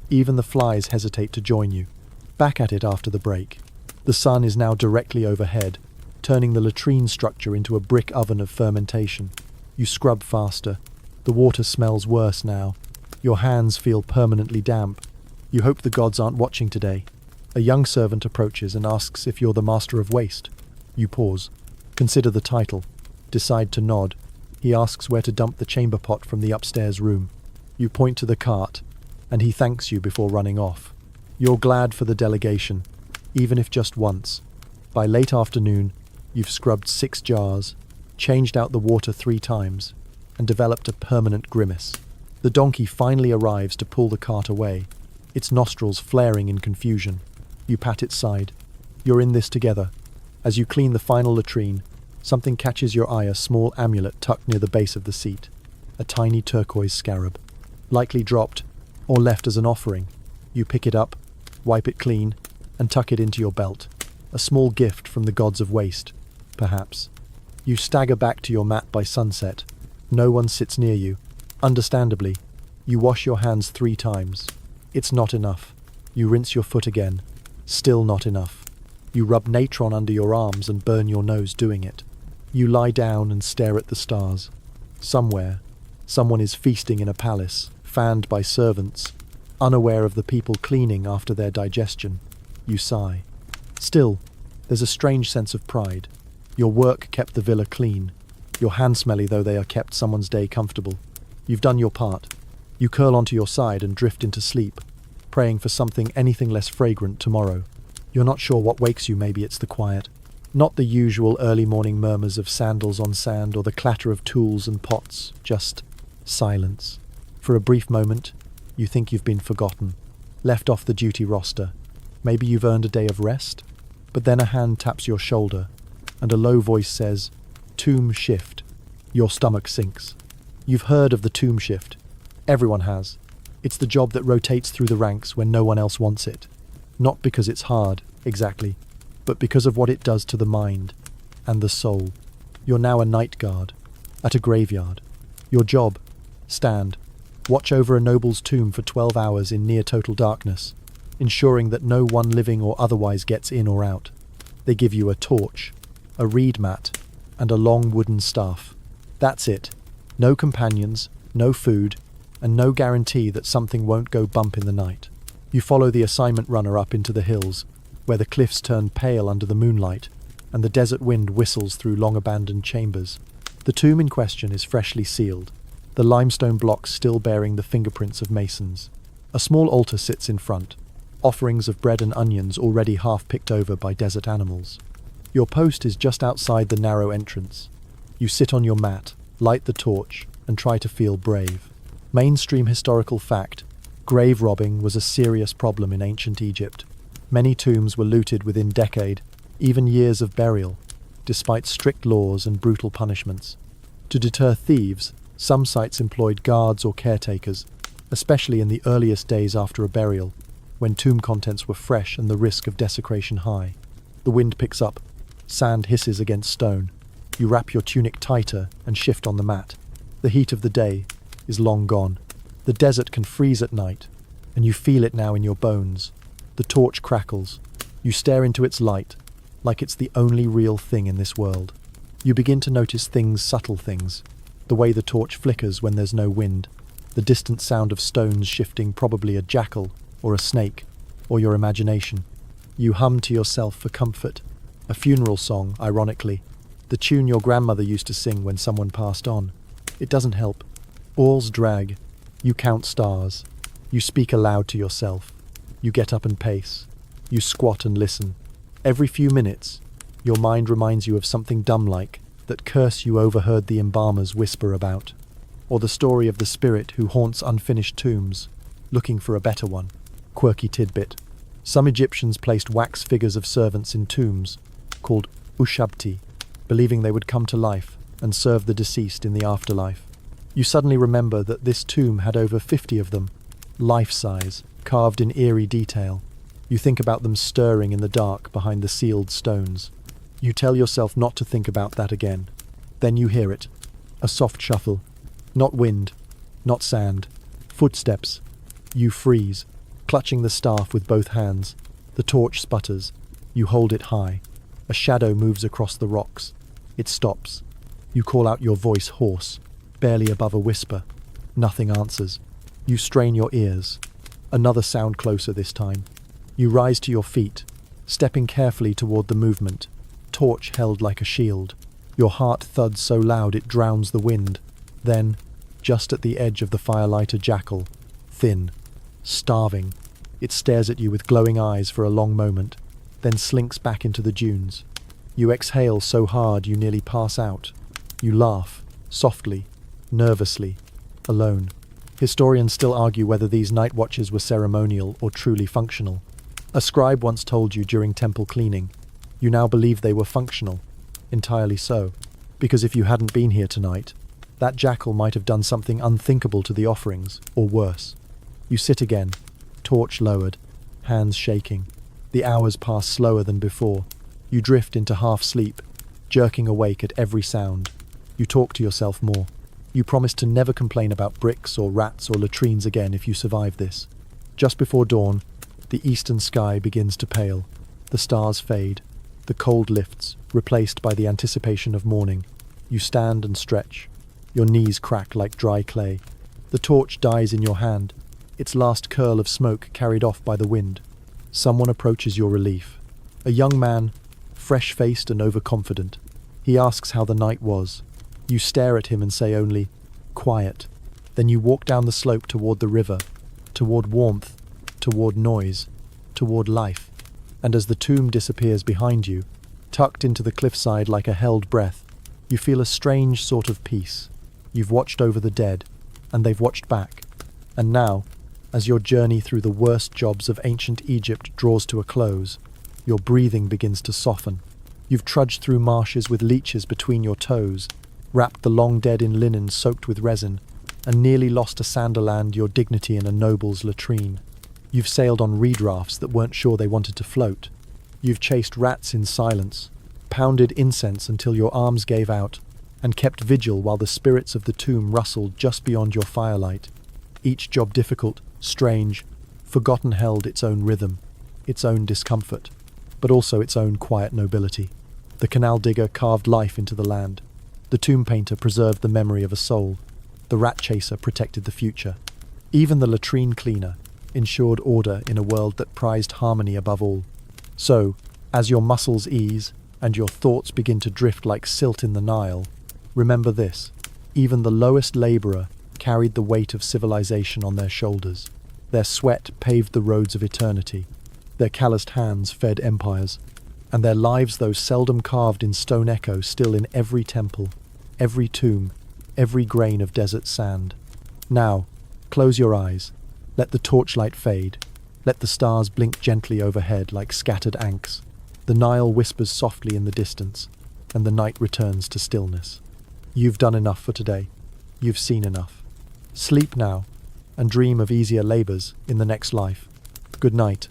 Even the flies hesitate to join you. Back at it after the break. The sun is now directly overhead, turning the latrine structure into a brick oven of fermentation. You scrub faster. The water smells worse now. Your hands feel permanently damp. You hope the gods aren't watching today. A young servant approaches and asks if you're the master of waste. You pause. Consider the title. Decide to nod. He asks where to dump the chamber pot from the upstairs room. You point to the cart, and he thanks you before running off. You're glad for the delegation, even if just once. By late afternoon, you've scrubbed 6 jars, changed out the water 3 times, and developed a permanent grimace. The donkey finally arrives to pull the cart away, its nostrils flaring in confusion. You pat its side. You're in this together. As you clean the final latrine, something catches your eye, a small amulet tucked near the base of the seat. A tiny turquoise scarab. Likely dropped, or left as an offering. You pick it up, wipe it clean, and tuck it into your belt. A small gift from the gods of waste, perhaps. You stagger back to your mat by sunset. No one sits near you. Understandably, you wash your hands 3 times. It's not enough. You rinse your foot again. Still not enough. You rub natron under your arms and burn your nose doing it. You lie down and stare at the stars. Somewhere, someone is feasting in a palace, fanned by servants, unaware of the people cleaning after their digestion. You sigh. Still, there's a strange sense of pride. Your work kept the villa clean. Your hands smelly though they are kept someone's day comfortable. You've done your part. You curl onto your side and drift into sleep, praying for something anything less fragrant tomorrow. You're not sure what wakes you. Maybe it's the quiet. Not the usual early morning murmurs of sandals on sand or the clatter of tools and pots, just silence. For a brief moment, you think you've been forgotten, left off the duty roster. Maybe you've earned a day of rest? But then a hand taps your shoulder, and a low voice says, "Tomb shift." Your stomach sinks. You've heard of the tomb shift. Everyone has. It's the job that rotates through the ranks when no one else wants it. Not because it's hard, exactly, but because of what it does to the mind and the soul. You're now a night guard at a graveyard. Your job: stand, watch over a noble's tomb for 12 hours in near total darkness, ensuring that no one living or otherwise gets in or out. They give you a torch, a reed mat, and a long wooden staff. That's it. No companions, no food, and no guarantee that something won't go bump in the night. You follow the assignment runner up into the hills, where the cliffs turn pale under the moonlight, and the desert wind whistles through long-abandoned chambers. The tomb in question is freshly sealed, the limestone blocks still bearing the fingerprints of masons. A small altar sits in front, offerings of bread and onions already half picked over by desert animals. Your post is just outside the narrow entrance. You sit on your mat, light the torch, and try to feel brave. Mainstream historical fact: grave robbing was a serious problem in ancient Egypt. Many tombs were looted within decade, even years of burial, despite strict laws and brutal punishments. To deter thieves, some sites employed guards or caretakers, especially in the earliest days after a burial, when tomb contents were fresh and the risk of desecration high. The wind picks up, sand hisses against stone. You wrap your tunic tighter and shift on the mat. The heat of the day is long gone. The desert can freeze at night, and you feel it now in your bones. The torch crackles. You stare into its light, like it's the only real thing in this world. You begin to notice things, subtle things. The way the torch flickers when there's no wind. The distant sound of stones shifting, probably a jackal, or a snake, or your imagination. You hum to yourself for comfort. A funeral song, ironically. The tune your grandmother used to sing when someone passed on. It doesn't help. Oars drag. You count stars. You speak aloud to yourself. You get up and pace. You squat and listen. Every few minutes, your mind reminds you of something dumb like that curse you overheard the embalmers whisper about, or the story of the spirit who haunts unfinished tombs, looking for a better one. Quirky tidbit. Some Egyptians placed wax figures of servants in tombs, called ushabti, believing they would come to life and serve the deceased in the afterlife. You suddenly remember that this tomb had over 50 of them, life-size, carved in eerie detail. You think about them stirring in the dark behind the sealed stones. You tell yourself not to think about that again. Then you hear it. A soft shuffle. Not wind, not sand. Footsteps. You freeze, clutching the staff with both hands. The torch sputters. You hold it high. A shadow moves across the rocks. It stops. You call out, your voice hoarse, barely above a whisper. Nothing answers. You strain your ears. Another sound closer this time. You rise to your feet, stepping carefully toward the movement, torch held like a shield. Your heart thuds so loud it drowns the wind. Then, just at the edge of the firelight, a jackal, thin, starving. It stares at you with glowing eyes for a long moment, then slinks back into the dunes. You exhale so hard you nearly pass out. You laugh, softly, nervously, alone. Historians still argue whether these night watches were ceremonial or truly functional. A scribe once told you during temple cleaning. You now believe they were functional. Entirely so. Because if you hadn't been here tonight, that jackal might have done something unthinkable to the offerings, or worse. You sit again, torch lowered, hands shaking. The hours pass slower than before. You drift into half sleep, jerking awake at every sound. You talk to yourself more. You promise to never complain about bricks or rats or latrines again if you survive this. Just before dawn, the eastern sky begins to pale. The stars fade. The cold lifts, replaced by the anticipation of morning. You stand and stretch. Your knees crack like dry clay. The torch dies in your hand, its last curl of smoke carried off by the wind. Someone approaches your relief. A young man, fresh-faced and overconfident. He asks how the night was. You stare at him and say only, "Quiet." Then you walk down the slope toward the river, toward warmth, toward noise, toward life. And as the tomb disappears behind you, tucked into the cliffside like a held breath, you feel a strange sort of peace. You've watched over the dead, and they've watched back. And now, as your journey through the worst jobs of ancient Egypt draws to a close, your breathing begins to soften. You've trudged through marshes with leeches between your toes, wrapped the long dead in linen soaked with resin, and nearly lost to Sanderland your dignity in a noble's latrine. You've sailed on reed rafts that weren't sure they wanted to float. You've chased rats in silence, pounded incense until your arms gave out, and kept vigil while the spirits of the tomb rustled just beyond your firelight. Each job difficult, strange, forgotten, held its own rhythm, its own discomfort, but also its own quiet nobility. The canal digger carved life into the land. The tomb painter preserved the memory of a soul. The rat chaser protected the future. Even the latrine cleaner ensured order in a world that prized harmony above all. So, as your muscles ease and your thoughts begin to drift like silt in the Nile, remember this: even the lowest laborer carried the weight of civilization on their shoulders. Their sweat paved the roads of eternity. Their calloused hands fed empires. And their lives, though seldom carved in stone, echo still in every temple, every tomb, every grain of desert sand. Now, close your eyes. Let the torchlight fade. Let the stars blink gently overhead like scattered ankhs. The Nile whispers softly in the distance, and the night returns to stillness. You've done enough for today. You've seen enough. Sleep now, and dream of easier labors in the next life. Good night.